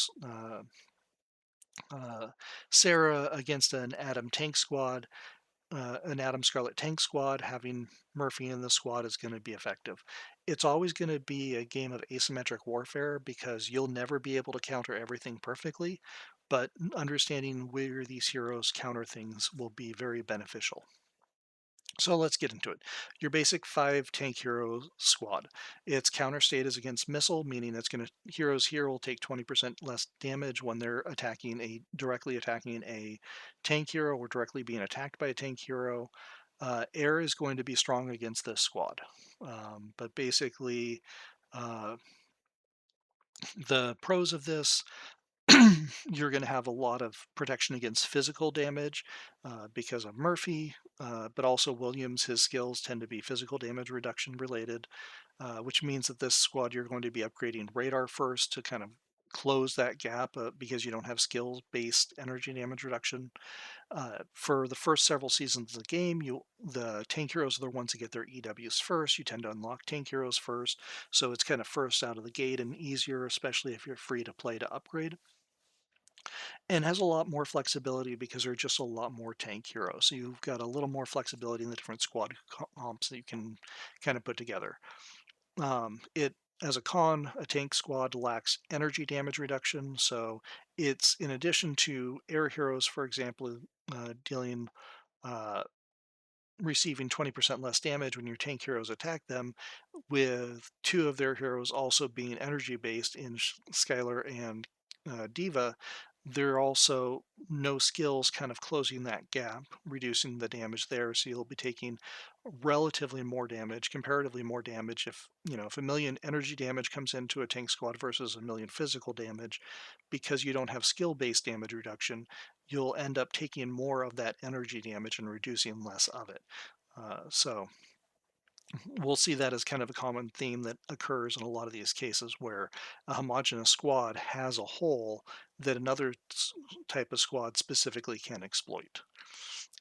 uh, Sarah. Against an Adam tank squad, an Adam Scarlet tank squad, having Murphy in the squad is going to be effective. It's always going to be a game of asymmetric warfare because you'll never be able to counter everything perfectly, but understanding where these heroes counter things will be very beneficial. So let's get into it. Your basic five tank hero squad. Its counter state is against missile, meaning it's going to heroes here will take 20% less damage when they're directly attacking a tank hero or directly being attacked by a tank hero. Air is going to be strong against this squad, but basically uh, the pros of this, you're going to have a lot of protection against physical damage because of Murphy, but also Williams, his skills tend to be physical damage reduction related, which means that this squad you're going to be upgrading radar first to kind of close that gap because you don't have skills based energy damage reduction. For the first several seasons of the game, the tank heroes are the ones that get their EWs first. You tend to unlock tank heroes first, so it's kind of first out of the gate and easier, especially if you're free to play to upgrade, and has a lot more flexibility because there are just a lot more tank heroes. So you've got a little more flexibility in the different squad comps that you can kind of put together. It as a con, a tank squad lacks energy damage reduction, so it's in addition to air heroes, for example, dealing uh, receiving 20% less damage when your tank heroes attack them, with two of their heroes also being energy based in Skylar and Diva. There are also no skills kind of closing that gap, reducing the damage there. So you'll be taking relatively more damage, comparatively more damage. If a million energy damage comes into a tank squad versus a million physical damage, because you don't have skill based damage reduction, you'll end up taking more of that energy damage and reducing less of it. So we'll see that as kind of a common theme that occurs in a lot of these cases where a homogeneous squad has a hole that another type of squad specifically can exploit.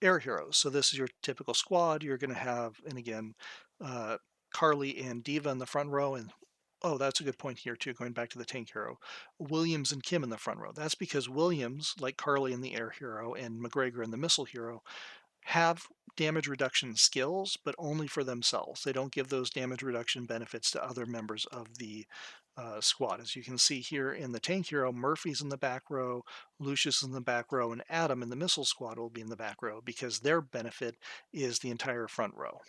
Air heroes. So this is your typical squad. You're going to have, and again, uh, Carly and Diva in the front row, and oh, that's a good point here too. Going back to the tank hero, Williams and Kim in the front row. That's because Williams, like Carly in the air hero and McGregor in the missile hero, have damage reduction skills, but only for themselves. They don't give those damage reduction benefits to other members of the squad. As you can see here in the tank hero, Murphy's in the back row, Lucius in the back row, and Adam in the missile squad will be in the back row because their benefit is the entire front row.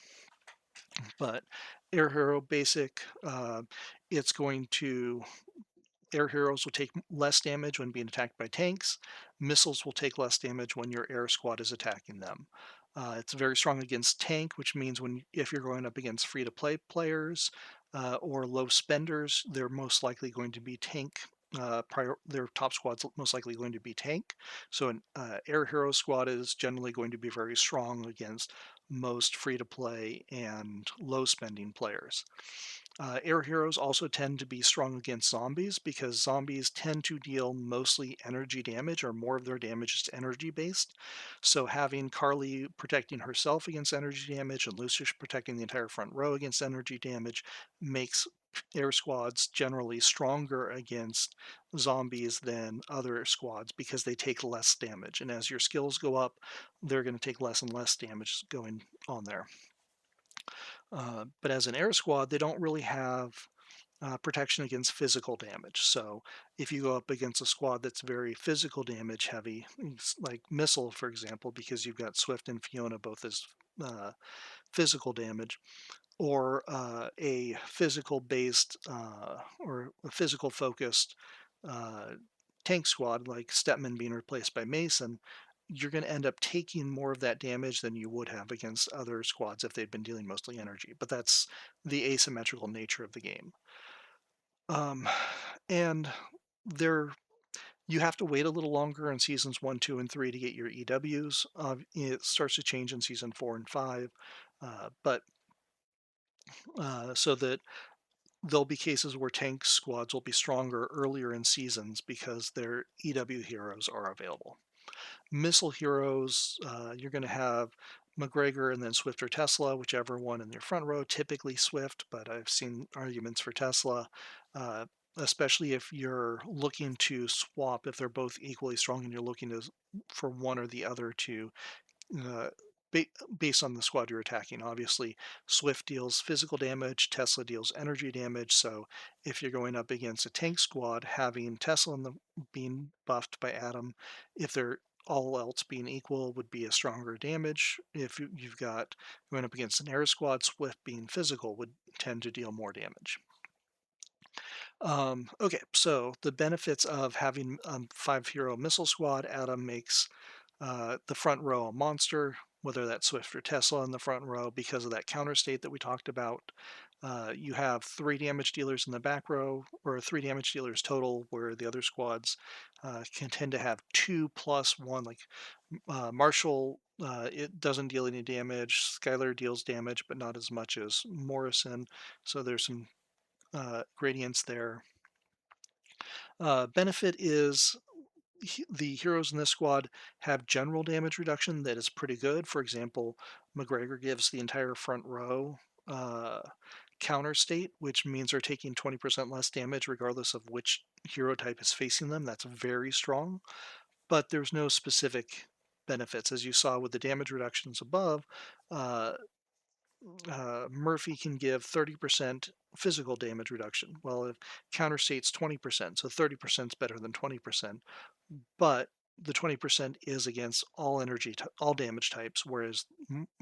But Air Hero Basic, it's going to air heroes will take less damage when being attacked by tanks. Missiles will take less damage when your air squad is attacking them. It's very strong against tank, which means if you're going up against free-to-play players or low spenders, they're most likely going to be tank. Their top squad's most likely going to be tank. So an air hero squad is generally going to be very strong against most free-to-play and low-spending players. Air heroes also tend to be strong against zombies because zombies tend to deal mostly energy damage, or more of their damage is energy based. So having Carly protecting herself against energy damage and Lucius protecting the entire front row against energy damage makes air squads generally stronger against zombies than other squads because they take less damage. And as your skills go up, they're going to take less and less damage going on there. But as an air squad, they don't really have protection against physical damage. So if you go up against a squad that's very physical damage heavy, like Missile, for example, because you've got Swift and Fiona both as physical damage, or a physical based or a physical focused uh, tank squad like Stepman being replaced by Mason, you're going to end up taking more of that damage than you would have against other squads if they'd been dealing mostly energy. But that's the asymmetrical nature of the game. Um, and there, you have to wait a little longer in seasons 1, 2, and 3 to get your EWs. It starts to change in season 4 and 5, but so that there'll be cases where tank squads will be stronger earlier in seasons because their EW heroes are available. Missile heroes, you're going to have McGregor and then Swift or Tesla, whichever one in your front row, typically Swift, but I've seen arguments for Tesla, uh, especially if you're looking to swap, if they're both equally strong and you're looking for one or the other to uh, ba- based on the squad you're attacking. Obviously, Swift deals physical damage, Tesla deals energy damage. So if you're going up against a tank squad, having Tesla being buffed by Adam, if they're all else being equal, would be a stronger damage. If you've got going up against an air squad, Swift being physical would tend to deal more damage. Okay, so the benefits of having a 5 hero missile squad: Adam makes the front row a monster, whether that's Swift or Tesla in the front row, because of that counter state that we talked about. You have 3 damage dealers in the back row, or 3 damage dealers total, where the other squads can tend to have 2+1. Like Marshall, it doesn't deal any damage. Skylar deals damage, but not as much as Morrison. So there's some gradients there. Benefit is the heroes in this squad have general damage reduction that is pretty good. For example, McGregor gives the entire front row uh, counter state, which means they're taking 20% less damage regardless of which hero type is facing them. That's very strong, but there's no specific benefits. As you saw with the damage reductions above, uh, Murphy can give 30% physical damage reduction. Well, if counter state's 20%, so 30% is better than 20%. But the 20% is against all all damage types, whereas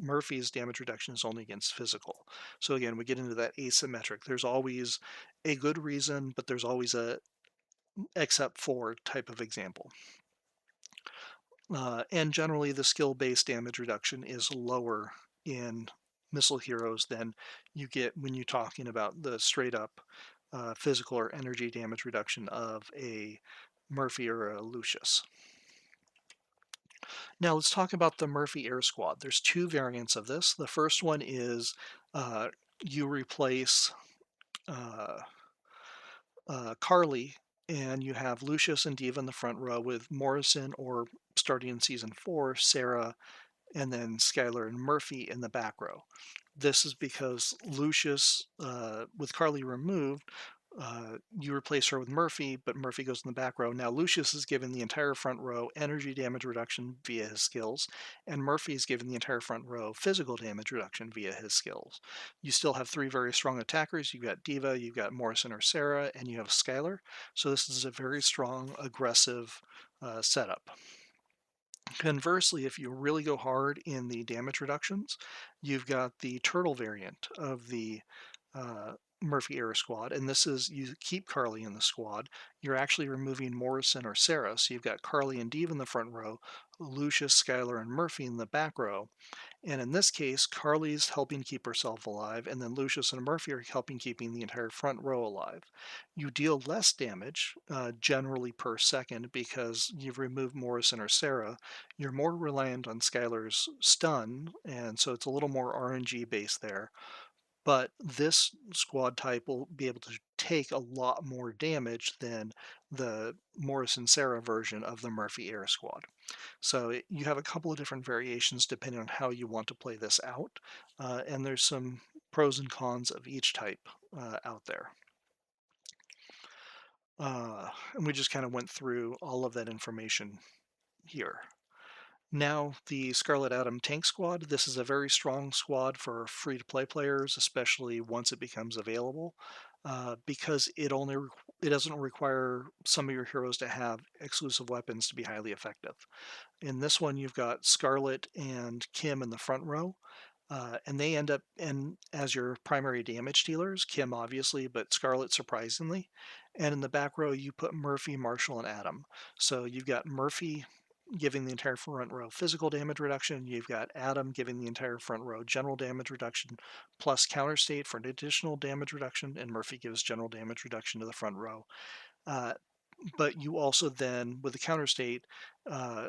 Murphy's damage reduction is only against physical. So again, we get into that asymmetric. There's always a good reason, but there's always a except for type of example. And generally, the skill-based damage reduction is lower in missile heroes than you get when you're talking about the straight-up physical or energy damage reduction of a Murphy or a Lucius. Now let's talk about the Murphy Air Squad. There's two variants of this. The first one is uh, you replace uh, Carly, and you have Lucius and Diva in the front row with Morrison, or starting in season 4, Sarah, and then Skylar and Murphy in the back row. This is because Lucius, with Carly removed, you replace her with Murphy, but Murphy goes in the back row. Now Lucius is given the entire front row energy damage reduction via his skills, and Murphy is given the entire front row physical damage reduction via his skills. You still have three very strong attackers. You've got Diva, you've got Morrison or Sarah, and you have Skylar. So this is a very strong, aggressive setup. Conversely, if you really go hard in the damage reductions, you've got the turtle variant of the uh, Murphy Air Squad, and this is you keep Carly in the squad. You're actually removing Morrison or Sarah, so you've got Carly and Dave in the front row, Lucius, Skylar, and Murphy in the back row. And in this case, Carly's helping keep herself alive, and then Lucius and Murphy are helping keeping the entire front row alive. You deal less damage, generally per second, because you've removed Morrison or Sarah. You're more reliant on Skylar's stun, and so it's a little more RNG based there. But this squad type will be able to take a lot more damage than the Morrison Sarah version of the Murphy Air Squad. So you have a couple of different variations depending on how you want to play this out, and there's some pros and cons of each type out there. And we just kind of went through all of that information here. Now, the Scarlet Atom Tank Squad. This is a very strong squad for free-to-play players, especially once it becomes available, because it doesn't require some of your heroes to have exclusive weapons to be highly effective. In this one, you've got Scarlet and Kim in the front row, and they end up as your primary damage dealers. Kim, obviously, but Scarlet surprisingly. And in the back row, you put Murphy, Marshall, and Adam. So you've got Murphy giving the entire front row physical damage reduction. You've got Adam giving the entire front row general damage reduction, plus counter state for an additional damage reduction, and Murphy gives general damage reduction to the front row. Uh, but you also then, with the counter state, uh,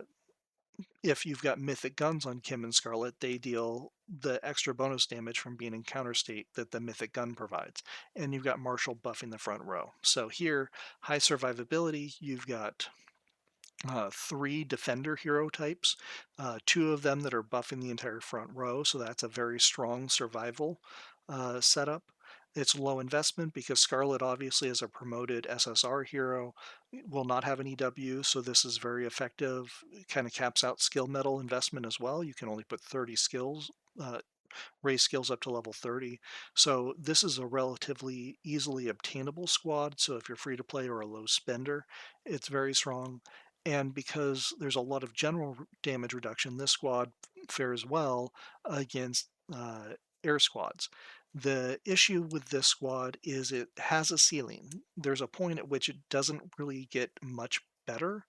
if you've got mythic guns on Kim and Scarlet, they deal the extra bonus damage from being in counter state that the mythic gun provides. And you've got Marshall buffing the front row. So here, high survivability, you've got three defender hero types, two of them that are buffing the entire front row, so that's a very strong survival setup. It's low investment because Scarlet obviously is a promoted SSR hero, will not have an EW, so this is very effective. It kind of caps out skill medal investment as well. You can only put 30 skills, raise skills up to level 30. So this is a relatively easily obtainable squad. So if you're free to play or a low spender, it's very strong. And because there's a lot of general damage reduction, this squad fares well against air squads. The issue with this squad is it has a ceiling. There's a point at which it doesn't really get much better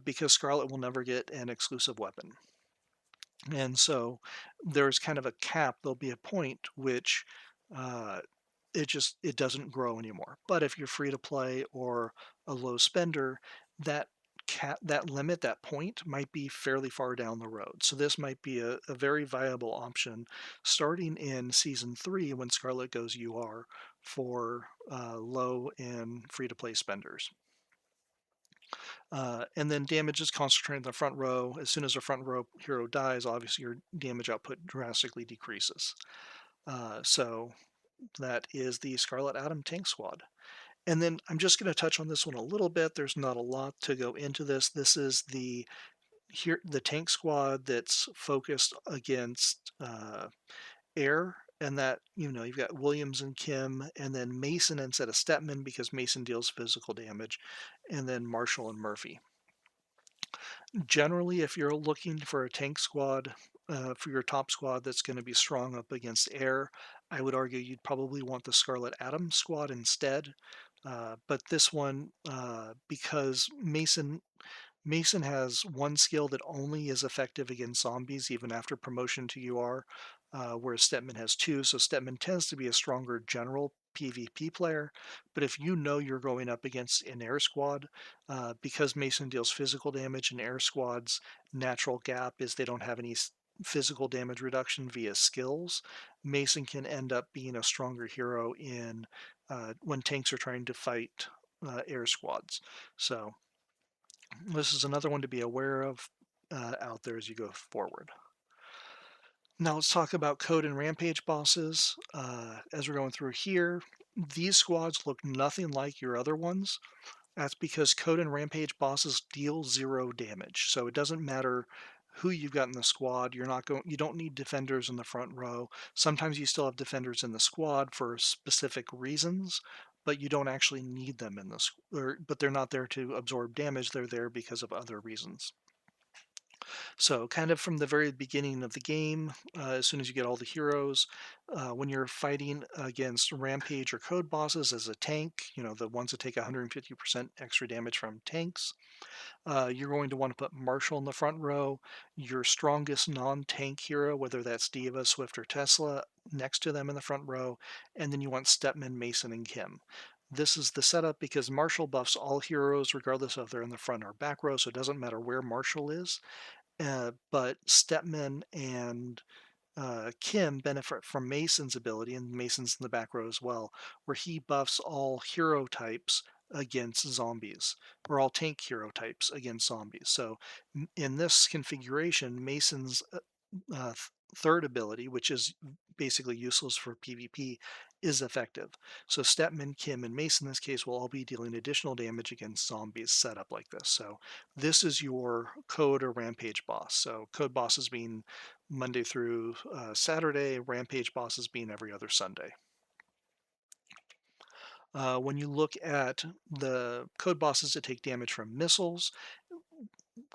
because Scarlet will never get an exclusive weapon. And so there's kind of a cap. There'll be a point which uh, it doesn't grow anymore. But if you're free to play or a low spender, that that limit, that point might be fairly far down the road. So this might be a very viable option starting in season 3 when Scarlet goes UR for low and free to play spenders. And then damage is concentrated in the front row. As soon as a front row hero dies, obviously your damage output drastically decreases. So that is the Scarlet Atom Tank Squad. And then I'm just going to touch on this one a little bit. There's not a lot to go into this. This is the tank squad that's focused against air, and that you've got Williams and Kim, and then Mason instead of Stepman because Mason deals physical damage, and then Marshall and Murphy. Generally, if you're looking for a tank squad, for your top squad that's going to be strong up against air, I would argue you'd probably want the Scarlet Atom squad instead. But this one, because Mason has one skill that only is effective against zombies even after promotion to UR, whereas Stepman has two. So Stepman tends to be a stronger general PvP player. But if you know you're going up against an air squad, because Mason deals physical damage in air squads, natural gap is they don't have any physical damage reduction via skills. Mason can end up being a stronger hero in when tanks are trying to fight air squads. So this is another one to be aware of out there as you go forward. Now let's talk about code and rampage bosses. As we're going through here, these squads look nothing like your other ones. That's because code and rampage bosses deal zero damage. So it doesn't matter who you've got in the squad. You don't need defenders in the front row. Sometimes you still have defenders in the squad for specific reasons, but you don't actually need them in the but they're not there to absorb damage. They're there because of other reasons. So, kind of from the very beginning of the game, as soon as you get all the heroes, when you're fighting against rampage or code bosses as a tank, the ones that take 150% extra damage from tanks, you're going to want to put Marshall in the front row, your strongest non tank hero, whether that's Diva, Swift, or Tesla, next to them in the front row, and then you want Stepman, Mason, and Kim. This is the setup because Marshall buffs all heroes regardless of they're in the front or back row, so it doesn't matter where Marshall is. But Stepman and Kim benefit from Mason's ability, and Mason's in the back row as well, where he buffs all hero types against zombies, or all tank hero types against zombies. So in this configuration, Mason's third ability, which is basically useless for PvP, is effective. So Stepman, Kim, and Mason in this case will all be dealing additional damage against zombies set up like this. So this is your code or rampage boss. So code bosses being Monday through Saturday, rampage bosses being every other Sunday. When you look at the code bosses that take damage from missiles,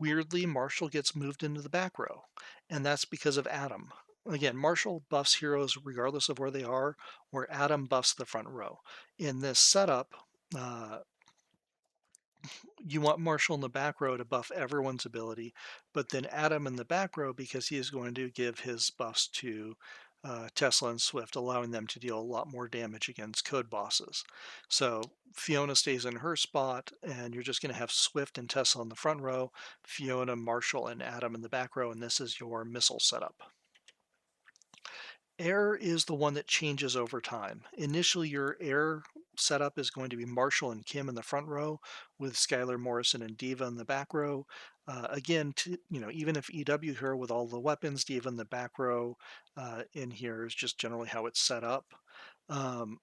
weirdly, Marshall gets moved into the back row, and that's because of Adam. Again, Marshall buffs heroes regardless of where they are, where Adam buffs the front row. In this setup, uh, you want Marshall in the back row to buff everyone's ability, but then Adam in the back row because he is going to give his buffs to Tesla and Swift, allowing them to deal a lot more damage against code bosses. So Fiona stays in her spot, and you're just going to have Swift and Tesla in the front row, Fiona, Marshall, and Adam in the back row, and this is your missile setup. Air is the one that changes over time. Initially, your air setup is going to be Marshall and Kim in the front row, with Skylar Morrison and Diva in the back row. Again, even if EW here with all the weapons, Diva in the back row in here is just generally how it's set up. Um,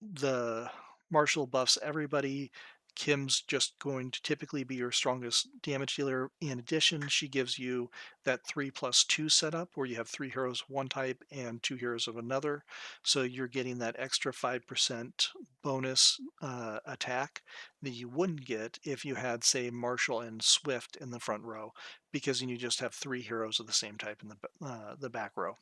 the Marshall buffs everybody. Kim's just going to typically be your strongest damage dealer. In addition, she gives you that 3+2 setup where you have three heroes of one type and two heroes of another. So you're getting that extra 5% bonus attack that you wouldn't get if you had, say, Marshall and Swift in the front row, because you just have three heroes of the same type in the back row.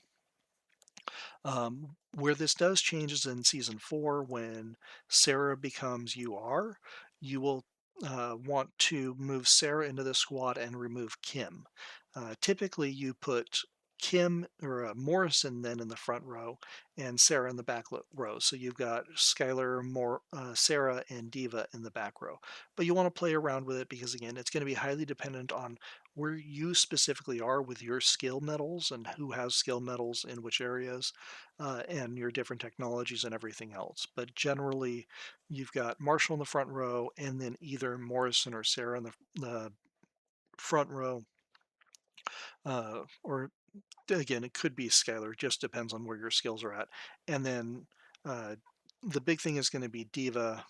Where this does change is in season 4 when Sarah becomes UR. You will want to move Sarah into the squad and remove Kim. Typically, you put Kim or Morrison then in the front row and Sarah in the back row. So you've got Skylar, Sarah, and Diva in the back row. But you want to play around with it because, again, it's going to be highly dependent on where you specifically are with your skill medals and who has skill medals in which areas and your different technologies and everything else. But generally, you've got Marshall in the front row, and then either Morrison or Sarah in the front row, or again, it could be Skylar. Just depends on where your skills are at. And then uh, the big thing is going to be Diva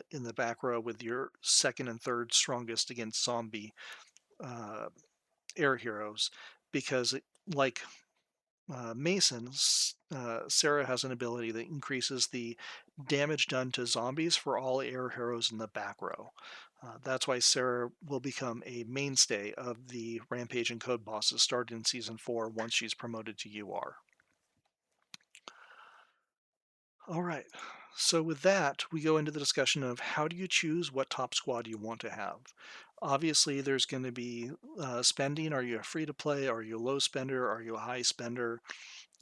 in the back row with your second and third strongest against zombie uh, air heroes, because like Masons, Sarah has an ability that increases the damage done to zombies for all air heroes in the back row. That's why Sarah will become a mainstay of the Rampage and Code bosses starting in Season 4 once she's promoted to UR. All right. So with that, we go into the discussion of how do you choose what top squad you want to have. Obviously, there's going to be spending. Are you a free to play? Are you a low spender? Are you a high spender?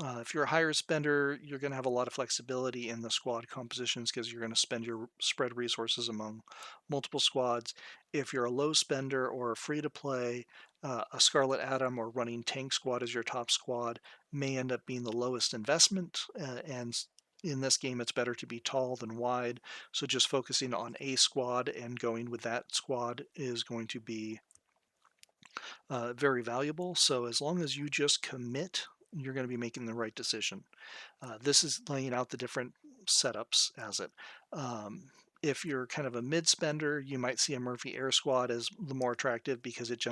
If you're a higher spender, you're going to have a lot of flexibility in the squad compositions because you're going to spend your spread resources among multiple squads. If you're a low spender or a free to play, a Scarlet Atom or running Tank Squad as your top squad may end up being the lowest investment. And in this game, it's better to be tall than wide. So just focusing on a squad and going with that squad is going to be very valuable. So as long as you just commit, you're going to be making the right decision. This is laying out the different setups as it. Um, if you're kind of a mid spender, you might see a Murphy Air Squad as the more attractive because it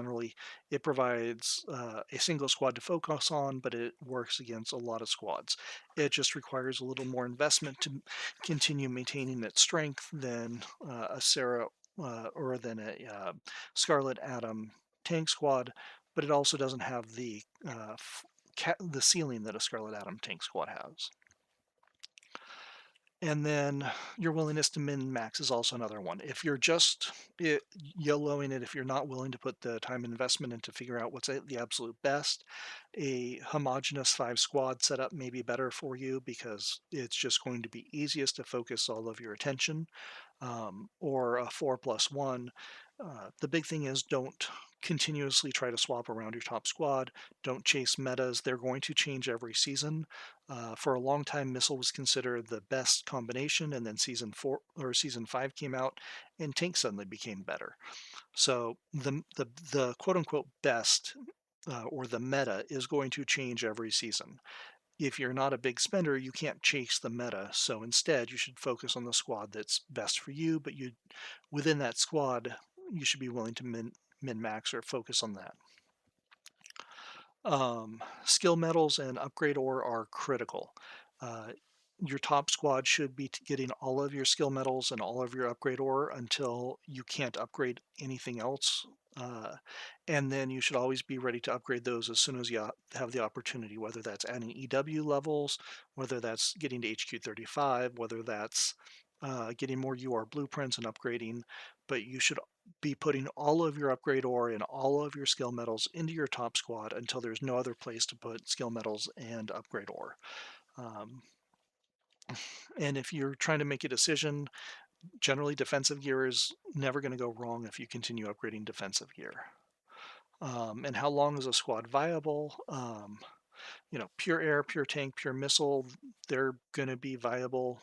provides a single squad to focus on, but it works against a lot of squads. It just requires a little more investment to continue maintaining its strength than a Sarah or than a Scarlet Atom tank squad, but it also doesn't have the ceiling that a Scarlet Atom tank squad has. And then your willingness to min max is also another one. If you're just YOLOing it, if you're not willing to put the time and investment in to figure out what's the absolute best, a homogenous 5 squad setup may be better for you because it's just going to be easiest to focus all of your attention, or a 4+1. The big thing is don't continuously try to swap around your top squad. Don't chase metas. They're going to change every season. For a long time, Missile was considered the best combination, and then season 5 came out, and Tank suddenly became better. So the quote unquote best or the meta is going to change every season. If you're not a big spender, you can't chase the meta. So instead, you should focus on the squad that's best for you. But within that squad, you should be willing to min max or focus on that. Skill medals and upgrade ore are critical. Uh, your top squad should be getting all of your skill medals and all of your upgrade ore until you can't upgrade anything else. Uh, and then you should always be ready to upgrade those as soon as you have the opportunity, whether that's adding EW levels, whether that's getting to HQ35, whether that's getting more UR blueprints and upgrading. But you should be putting all of your upgrade ore and all of your skill medals into your top squad until there's no other place to put skill medals and upgrade ore. Um, and if you're trying to make a decision, generally defensive gear is never going to go wrong if you continue upgrading defensive gear. And how long is a squad viable? Pure air, pure tank, pure missile, they're going to be viable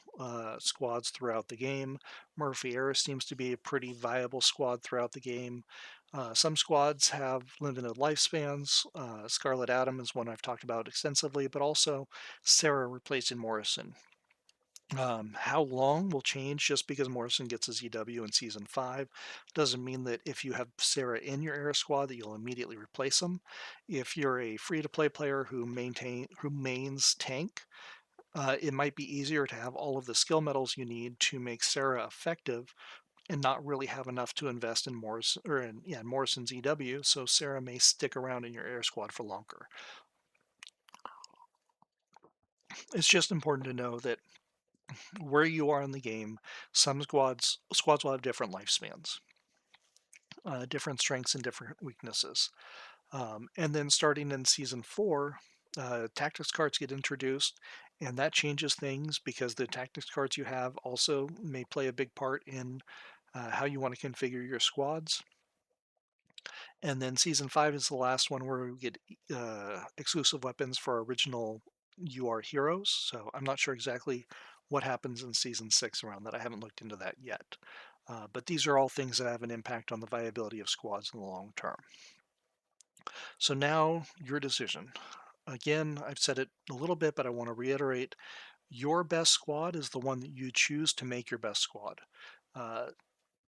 squads throughout the game. Murphy Air seems to be a pretty viable squad throughout the game. Some squads have limited lifespans. Scarlet Atom is one I've talked about extensively, but also Sarah replacing Morrison. How long will change just because Morrison gets his EW in season 5 doesn't mean that if you have Sarah in your air squad that you'll immediately replace him. If you're a free-to-play player who mains tank, it might be easier to have all of the skill medals you need to make Sarah effective and not really have enough to invest in Morrison's EW, so Sarah may stick around in your air squad for longer. It's just important to know that where you are in the game, some squads will have different lifespans, different strengths and different weaknesses. And then starting in season 4, tactics cards get introduced, and that changes things because the tactics cards you have also may play a big part in how you want to configure your squads. And then season 5 is the last one where we get exclusive weapons for original UR heroes. So I'm not sure exactly what happens in season 6 around that. I haven't looked into that yet. But these are all things that have an impact on the viability of squads in the long term. So now your decision. Again, I've said it a little bit, but I want to reiterate your best squad is the one that you choose to make your best squad. Uh,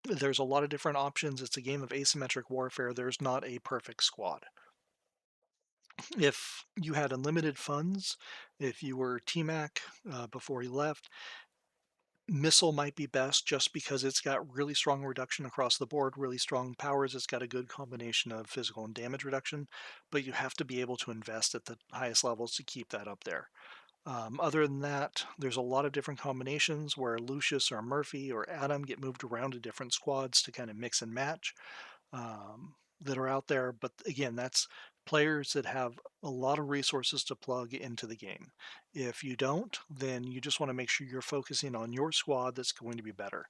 there's a lot of different options. It's a game of asymmetric warfare. There's not a perfect squad. If you had unlimited funds, if you were T-Mac before he left, Missile might be best just because it's got really strong reduction across the board, really strong powers. It's got a good combination of physical and damage reduction, but you have to be able to invest at the highest levels to keep that up there. Other than that, there's a lot of different combinations where Lucius or Murphy or Adam get moved around to different squads to kind of mix and match that are out there. But again, that's players that have a lot of resources to plug into the game. If you don't, then you just want to make sure you're focusing on your squad that's going to be better,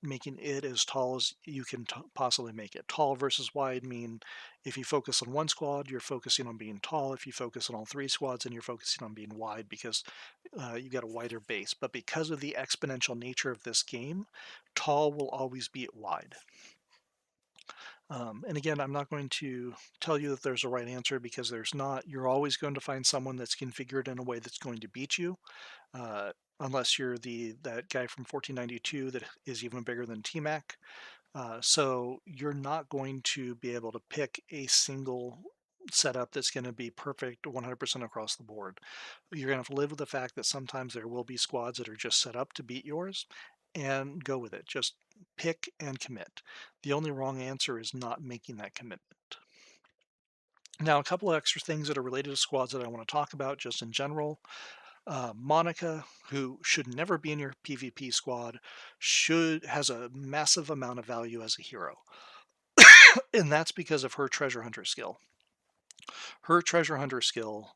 making it as tall as you can possibly make it. Tall versus wide mean if you focus on one squad, you're focusing on being tall. If you focus on all three squads, and you're focusing on being wide because you got a wider base. But because of the exponential nature of this game, tall will always beat wide. And again, I'm not going to tell you that there's a right answer because there's not. You're always going to find someone that's configured in a way that's going to beat you, uh, unless you're that guy from 1492 that is even bigger than T-Mac. So you're not going to be able to pick a single setup that's going to be perfect 100% across the board. You're going to have to live with the fact that sometimes there will be squads that are just set up to beat yours, and go with it. Just pick and commit. The only wrong answer is not making that commitment. Now, a couple of extra things that are related to squads that I want to talk about just in general. Monica, who should never be in your PvP squad, should has a massive amount of value as a hero, and that's because of her treasure hunter skill. Her treasure hunter skill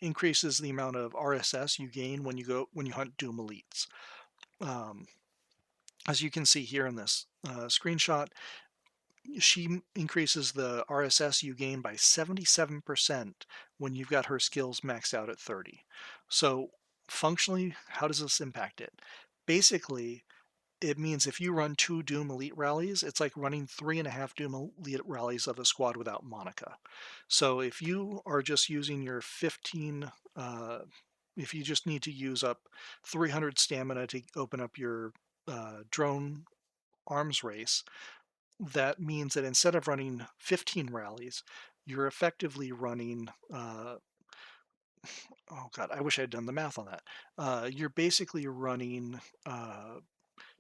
increases the amount of RSS you gain when you hunt Doom elites. Um, as you can see here in this screenshot, she increases the RSS you gain by 77% when you've got her skills maxed out at 30. So functionally, how does this impact it? Basically, it means if you run 2 Doom Elite rallies, it's like running 3.5 Doom Elite rallies of a squad without Monica. So if you are just using your 15, if you just need to use up 300 stamina to open up your drone arms race, that means that instead of running 15 rallies, you're effectively running, oh God, I wish I had done the math on that. You're basically running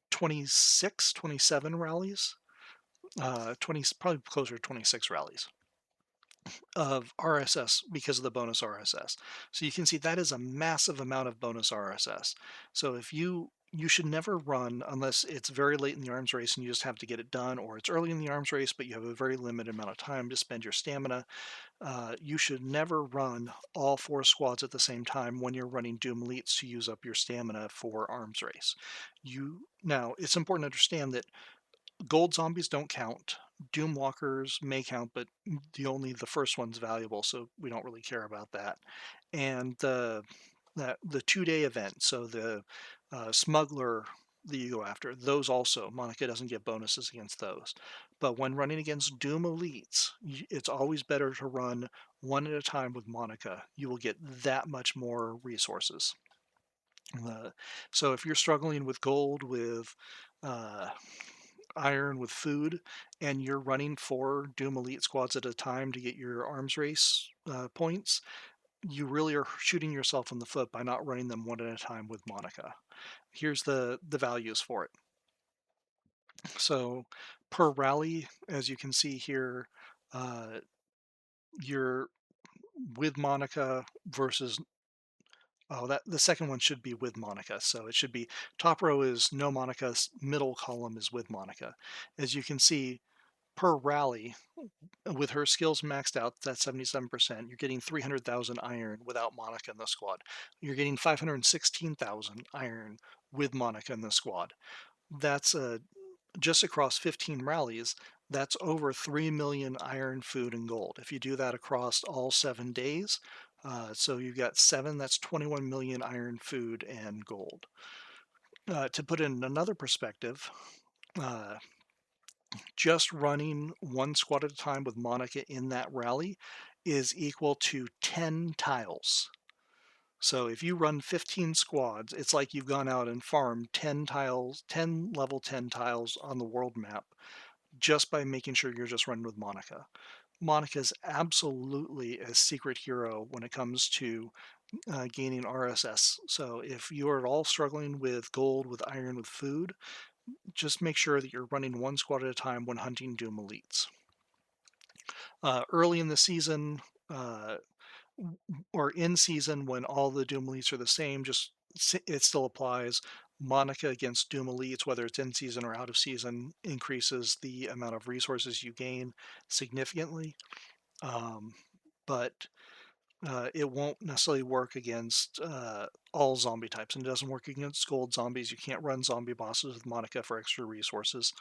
26, 27 rallies, 20, probably closer to 26 rallies of RSS because of the bonus RSS. So you can see that is a massive amount of bonus RSS. So if you should never run unless it's very late in the arms race and you just have to get it done, or it's early in the arms race but you have a very limited amount of time to spend your stamina. You should never run all 4 squads at the same time when you're running Doom Elites to use up your stamina for arms race. Now it's important to understand that gold zombies don't count. Doom walkers may count, but the first one's valuable, so we don't really care about that. And the 2-day event, so the smuggler that you go after, those also Monica doesn't get bonuses against those. But when running against Doom elites, it's always better to run one at a time with Monica. You will get that much more resources. Uh, so if you're struggling with gold, with uh, iron, with food, and you're running 4 Doom Elite squads at a time to get your arms race points, you really are shooting yourself in the foot by not running them one at a time with Monica. Here's the values for it. So per rally, as you can see here, uh, you're with Monica versus, oh, that the second one should be with Monica. So it should be top row is no Monica, middle column is with Monica. As you can see, per rally, with her skills maxed out, that's 77%. You're getting 300,000 iron without Monica in the squad. You're getting 516,000 iron with Monica in the squad. That's just across 15 rallies. That's over 3 million iron, food, and gold. If you do that across all 7 days, so you've got 7, that's 21 million iron, food, and gold. To put it in another perspective, uh, just running one squad at a time with Monica in that rally is equal to 10 tiles. So if you run 15 squads, it's like you've gone out and farmed 10 tiles, 10 level 10 tiles on the world map just by making sure you're just running with Monica. Monica's absolutely a secret hero when it comes to gaining RSS. So if you are at all struggling with gold, with iron, with food, just make sure that you're running one squad at a time when hunting Doom Elites. Early in the season, uh, or in season when all the Doom Elites are the same, it still applies. Monica against Doom Elites, whether it's in season or out of season, increases the amount of resources you gain significantly. Um, but it won't necessarily work against all zombie types, and it doesn't work against gold zombies. You can't run zombie bosses with Monica for extra resources.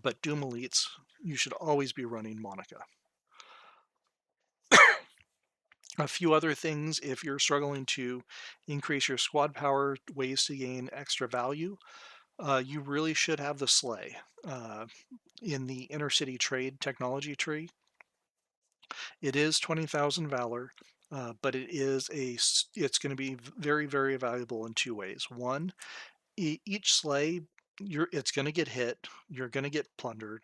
But Doom Elites, you should always be running Monica. A few other things, if you're struggling to increase your squad power, ways to gain extra value, you really should have the Slay. In the Inner City Trade technology tree, it is 20,000 Valor, but it's going to be very, very valuable in two ways. One, each sleigh, it's going to get hit. You're going to get plundered.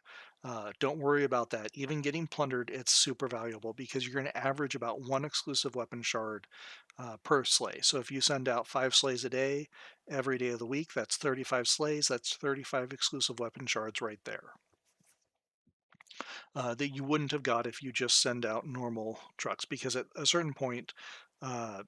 Don't worry about that. Even getting plundered, it's super valuable because you're going to average about one exclusive weapon shard per sleigh. So if you send out 5 sleighs a day, every day of the week, that's 35 sleighs. That's 35 exclusive weapon shards right there that you wouldn't have got if you just send out normal trucks. Because at a certain point, uh,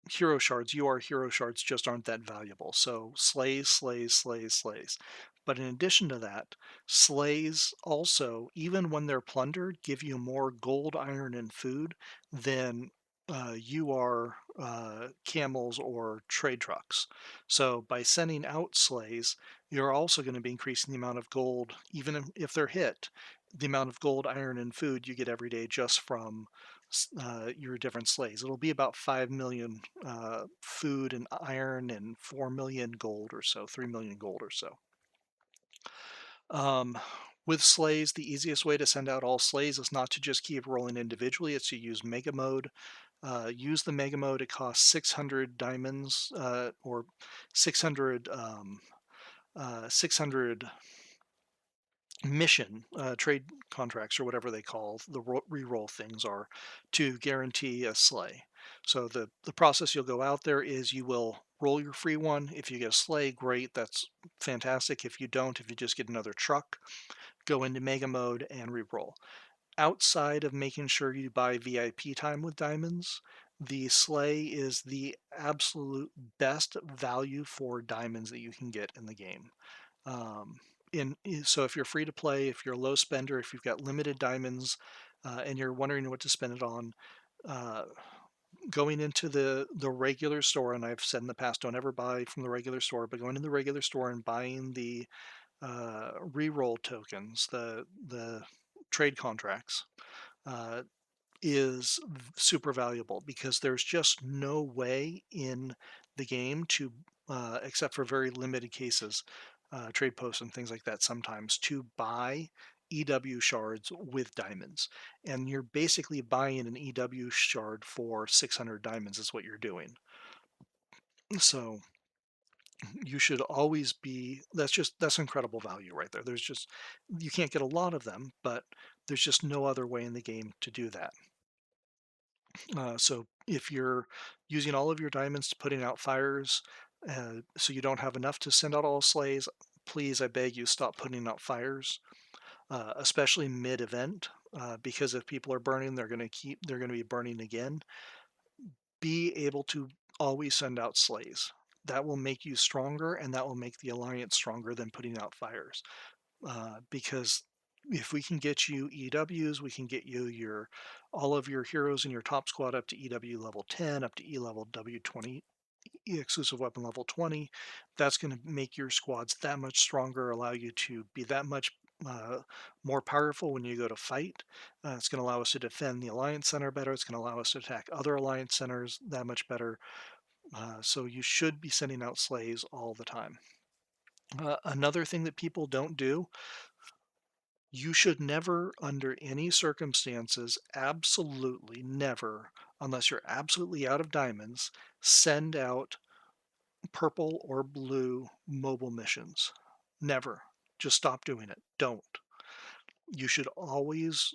hero shards, UR hero shards just aren't that valuable. So slays, slays, slays, slays. But in addition to that, slays also, even when they're plundered, give you more gold, iron, and food than UR camels or trade trucks. So by sending out slays, you're also going to be increasing the amount of gold, even if they're hit, the amount of gold, iron, and food you get every day just from your different sleighs. It'll be about 5 million food and iron and 4 million gold or so, 3 million gold or so. Um, with sleighs, the easiest way to send out all sleighs is not to just keep rolling individually, it's to use mega mode. Use the mega mode, it costs 600 diamonds or 600, 600 mission trade contracts or whatever they call the re-roll things are to guarantee a sleigh. So the process you'll go out there is you will roll your free one. If you get a sleigh, great, that's fantastic. If you don't, if you just get another truck, go into mega mode and re-roll. Outside of making sure you buy VIP time with diamonds, the sleigh is the absolute best value for diamonds that you can get in the game. Um, so if you're free to play, if you're a low spender, if you've got limited diamonds, and you're wondering what to spend it on, uh, going into the regular store, and I've said in the past, don't ever buy from the regular store, but going to the regular store and buying the re-roll tokens, the trade contracts, uh, is super valuable because there's just no way in the game to, except for very limited cases, trade posts and things like that sometimes, to buy EW shards with diamonds. And you're basically buying an EW shard for 600 diamonds, is what you're doing. So you should always be, that's incredible value right there. You can't get a lot of them, but there's just no other way in the game to do that. So if you're using all of your diamonds to putting out fires, so you don't have enough to send out all sleighs, please, I beg you, stop putting out fires, especially mid-event, because if people are burning, they're going to be burning again. Be able to always send out sleighs. That will make you stronger, and that will make the alliance stronger than putting out fires. Because if we can get you EWs, we can get you all of your heroes in your top squad up to EW level 10, up to E level W20, exclusive weapon level 20. That's going to make your squads that much stronger, allow you to be that much uh, more powerful when you go to fight. It's going to allow us to defend the Alliance Center better. It's going to allow us to attack other Alliance Centers that much better. So you should be sending out sleighs all the time. Another thing that people don't do, you should never, under any circumstances, absolutely never, unless you're absolutely out of diamonds, send out purple or blue mobile missions. Never. Just stop doing it. Don't. you should always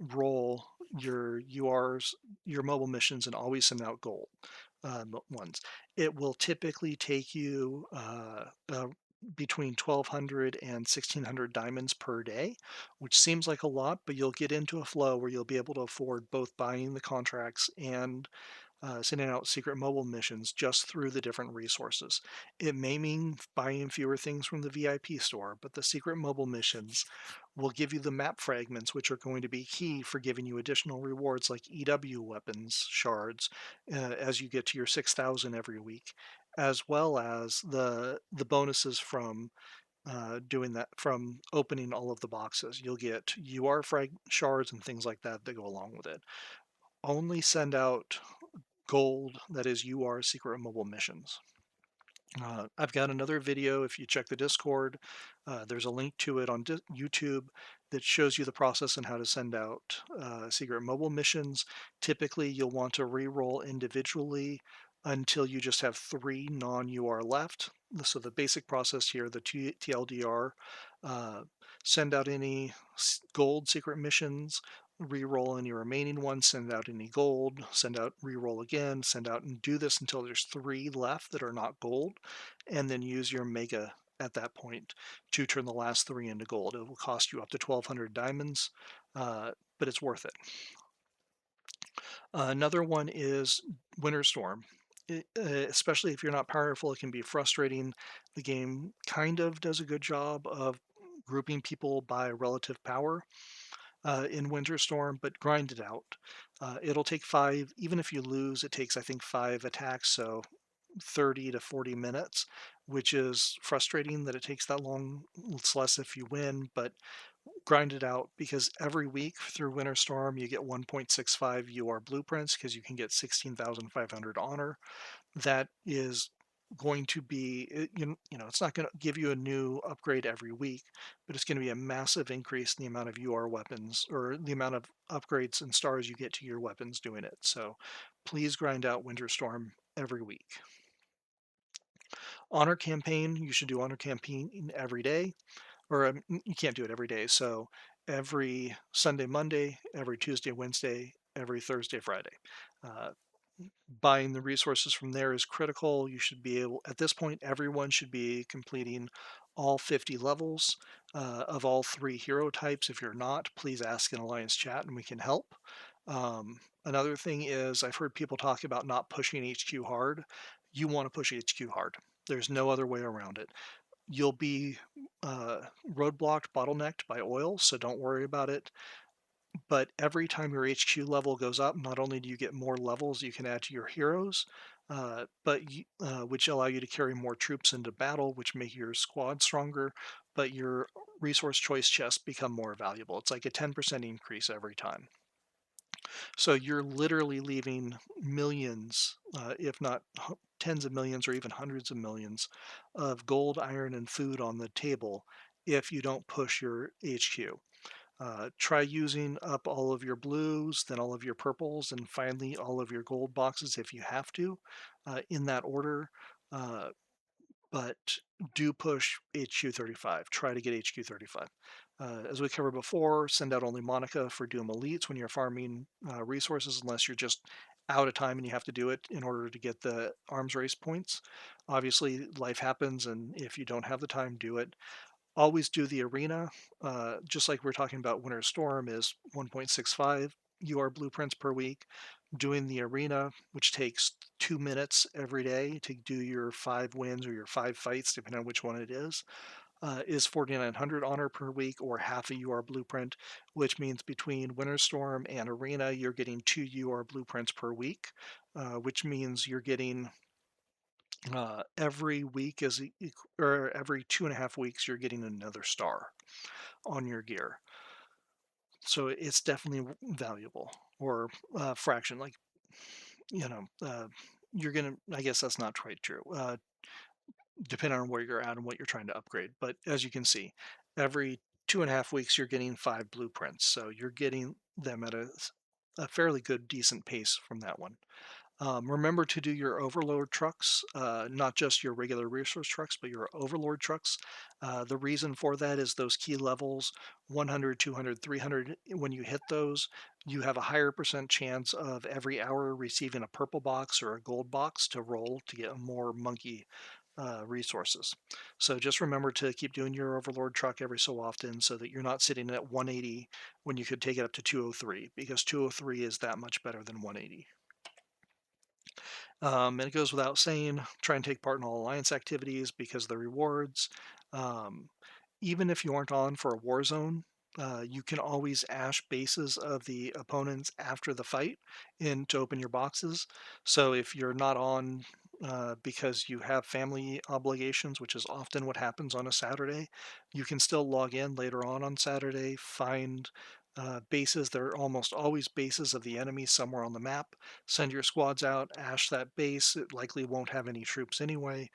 roll your URs, your mobile missions, and always send out gold ones. It will typically take you between 1,200 and 1,600 diamonds per day, which seems like a lot, but you'll get into a flow where you'll be able to afford both buying the contracts and sending out secret mobile missions just through the different resources. It may mean buying fewer things from the VIP store, but the secret mobile missions will give you the map fragments, which are going to be key for giving you additional rewards like EW weapons shards as you get to your 6,000 every week, as well as the bonuses from doing that from opening all of the boxes. You'll get UR frag shards and things like that that go along with it. Only send out gold that is UR secret mobile missions. I've got another video. If you check the Discord, there's a link to it on YouTube that shows you the process and how to send out secret mobile missions. Typically, you'll want to re-roll individually until you just have 3 non-UR left. So the basic process here, the TLDR, uh, send out any gold secret missions, re-roll any remaining ones, send out any gold, send out, re-roll again, send out, and do this until there's 3 left that are not gold, and then use your mega at that point to turn the last 3 into gold. It will cost you up to 1,200 diamonds, but it's worth it. Another one is Winter Storm. Especially if you're not powerful, it can be frustrating. The game kind of does a good job of grouping people by relative power in Winter Storm, but grind it out. It'll take 5, even if you lose, it takes, I think, 5 attacks, so 30 to 40 minutes, which is frustrating that it takes that long. It's less if you win, but grind it out because every week through Winter Storm, you get 1.65 UR blueprints because you can get 16,500 honor. That is going to be it's not going to give you a new upgrade every week, but it's going to be a massive increase in the amount of UR weapons or the amount of upgrades and stars you get to your weapons doing it. So please grind out Winter Storm every week. Honor campaign, you should do honor campaign every day, or you can't do it every day. So every Sunday, Monday, every Tuesday, Wednesday, every Thursday, Friday. Uh, Buying the resources from there is critical. You should be able, at this point, everyone should be completing all 50 levels of all 3 hero types. If you're not, please ask in Alliance chat and we can help. Another thing is I've heard people talk about not pushing HQ hard. You want to push HQ hard. There's no other way around it. You'll be roadblocked, bottlenecked by oil, so don't worry about it. But every time your HQ level goes up, not only do you get more levels you can add to your heroes, which allow you to carry more troops into battle, which make your squad stronger, but your resource choice chests become more valuable. It's like a 10% increase every time. So you're literally leaving millions, if not tens of millions or even hundreds of millions of gold, iron, and food on the table if you don't push your HQ. Try using up all of your blues, then all of your purples, and finally all of your gold boxes if you have to, in that order. Uh, but do push HQ 35. Try to get HQ 35. As we covered before, send out only Monica for Doom Elites when you're farming resources, unless you're just out of time and you have to do it in order to get the arms race points. Obviously, life happens, and if you don't have the time, do it. Always do the arena, just like we're talking about Winter Storm is 1.65 UR blueprints per week. Doing the arena, which takes 2 minutes every day to do your 5 wins or your 5 fights, depending on which one it is 4,900 honor per week or half a UR blueprint, which means between Winter Storm and Arena, you're getting 2 UR blueprints per week, which means you're getting every week or every 2.5 weeks you're getting another star on your gear, so it's definitely valuable. Or fraction, like you know uh, you're gonna, I guess that's not quite true, depending on where you're at and what you're trying to upgrade, but as you can see, every 2.5 weeks you're getting 5 blueprints, so you're getting them at a fairly good decent pace from that one. Remember to do your overload trucks, not just your regular resource trucks, but your overlord trucks. The reason for that is those key levels 100, 200, 300. When you hit those, you have a higher percent chance of every hour receiving a purple box or a gold box to roll to get more monkey resources. So just remember to keep doing your overlord truck every so often so that you're not sitting at 180 when you could take it up to 203 because 203 is that much better than 180. And it goes without saying, try and take part in all alliance activities because of the rewards. Um, Even if you aren't on for a war zone, you can always ash bases of the opponents after the fight in to open your boxes. So if you're not on because you have family obligations, which is often what happens on a Saturday, you can still log in later on Saturday, find bases. They're almost always bases of the enemy somewhere on the map. Send your squads out, ash that base. It likely won't have any troops anyway,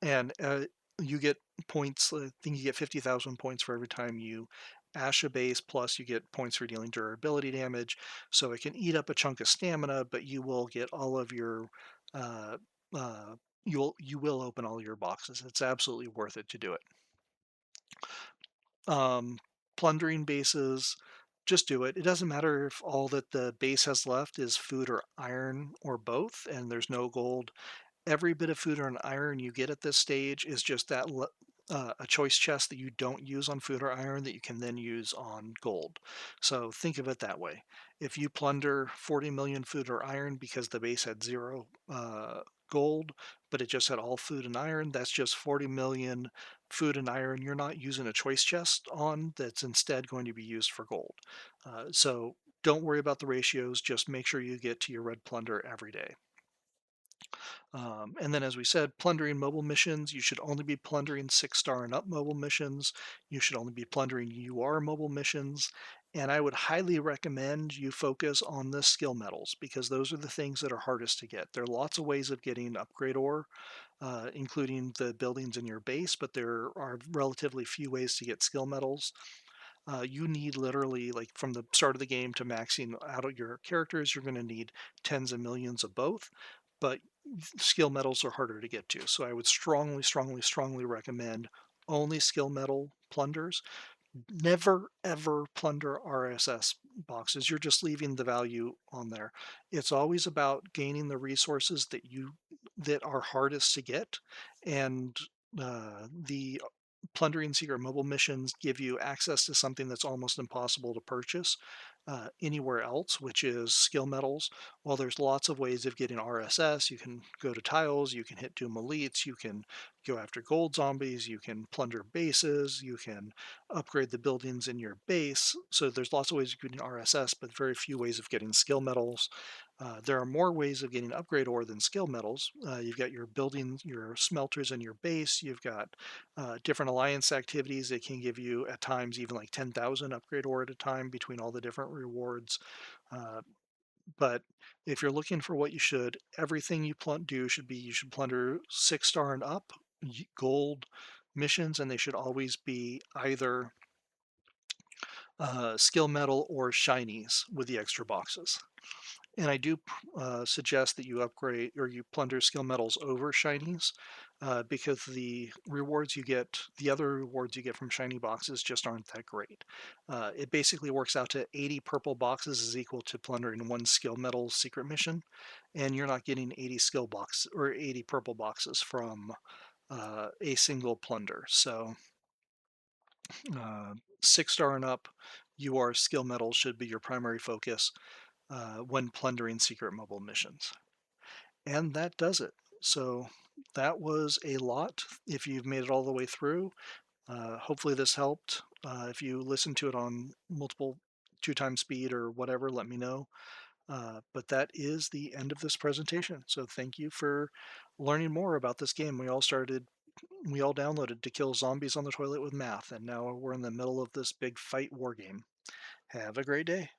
and you get points. I think you get 50,000 points for every time you ash a base. Plus, you get points for dealing durability damage. So it can eat up a chunk of stamina, but you will get all of your. Uh, you will open all your boxes. It's absolutely worth it to do it. Um, Plundering bases, just do it. It doesn't matter if all that the base has left is food or iron or both, and there's no gold. Every bit of food or an iron you get at this stage is just a choice chest that you don't use on food or iron that you can then use on gold. So think of it that way. If you plunder 40 million food or iron because the base had zero gold, but it just had all food and iron, that's just 40 million food and iron you're not using a choice chest on that's instead going to be used for gold. So don't worry about the ratios, just make sure you get to your red plunder every day. And then, as we said, plundering mobile missions, you should only be plundering 6-star and up mobile missions. You should only be plundering UR mobile missions. And I would highly recommend you focus on the skill medals because those are the things that are hardest to get. There are lots of ways of getting upgrade ore, including the buildings in your base, but there are relatively few ways to get skill medals. You need literally, like from the start of the game to maxing out of your characters, you're going to need tens of millions of both. But skill medals are harder to get to. So I would strongly, strongly, strongly recommend only skill medal plunders. Never ever plunder RSS boxes. You're just leaving the value on there. It's always about gaining the resources that are hardest to get, and the plundering secret mobile missions give you access to something that's almost impossible to purchase anywhere else, which is skill medals. While there's lots of ways of getting RSS, you can go to tiles, you can hit Doom Elites, you can go after gold zombies, you can plunder bases, you can upgrade the buildings in your base. So there's lots of ways of getting RSS, but very few ways of getting skill medals. There are more ways of getting upgrade ore than skill medals. You've got your buildings, your smelters, and your base. You've got different alliance activities that can give you at times even like 10,000 upgrade ore at a time between all the different rewards. Uh, but if you're looking for what you should, everything you do should be you should plunder 6-star and up gold missions, and they should always be either skill medal or shinies with the extra boxes. And I do suggest that you upgrade or you plunder skill medals over shinies because the other rewards you get from shiny boxes just aren't that great. It basically works out to 80 purple boxes is equal to plundering one skill medal secret mission, and you're not getting 80 skill box or 80 purple boxes from a single plunder. So uh, 6-star and up, your skill medals should be your primary focus when plundering secret mobile missions. And that does it. So that was a lot. If you've made it all the way through, hopefully this helped. If you listen to it on multiple 2 times speed or whatever, let me know. But that is the end of this presentation. So thank you for learning more about this game. We all downloaded to kill zombies on the toilet with math, and now we're in the middle of this big fight war game. Have a great day.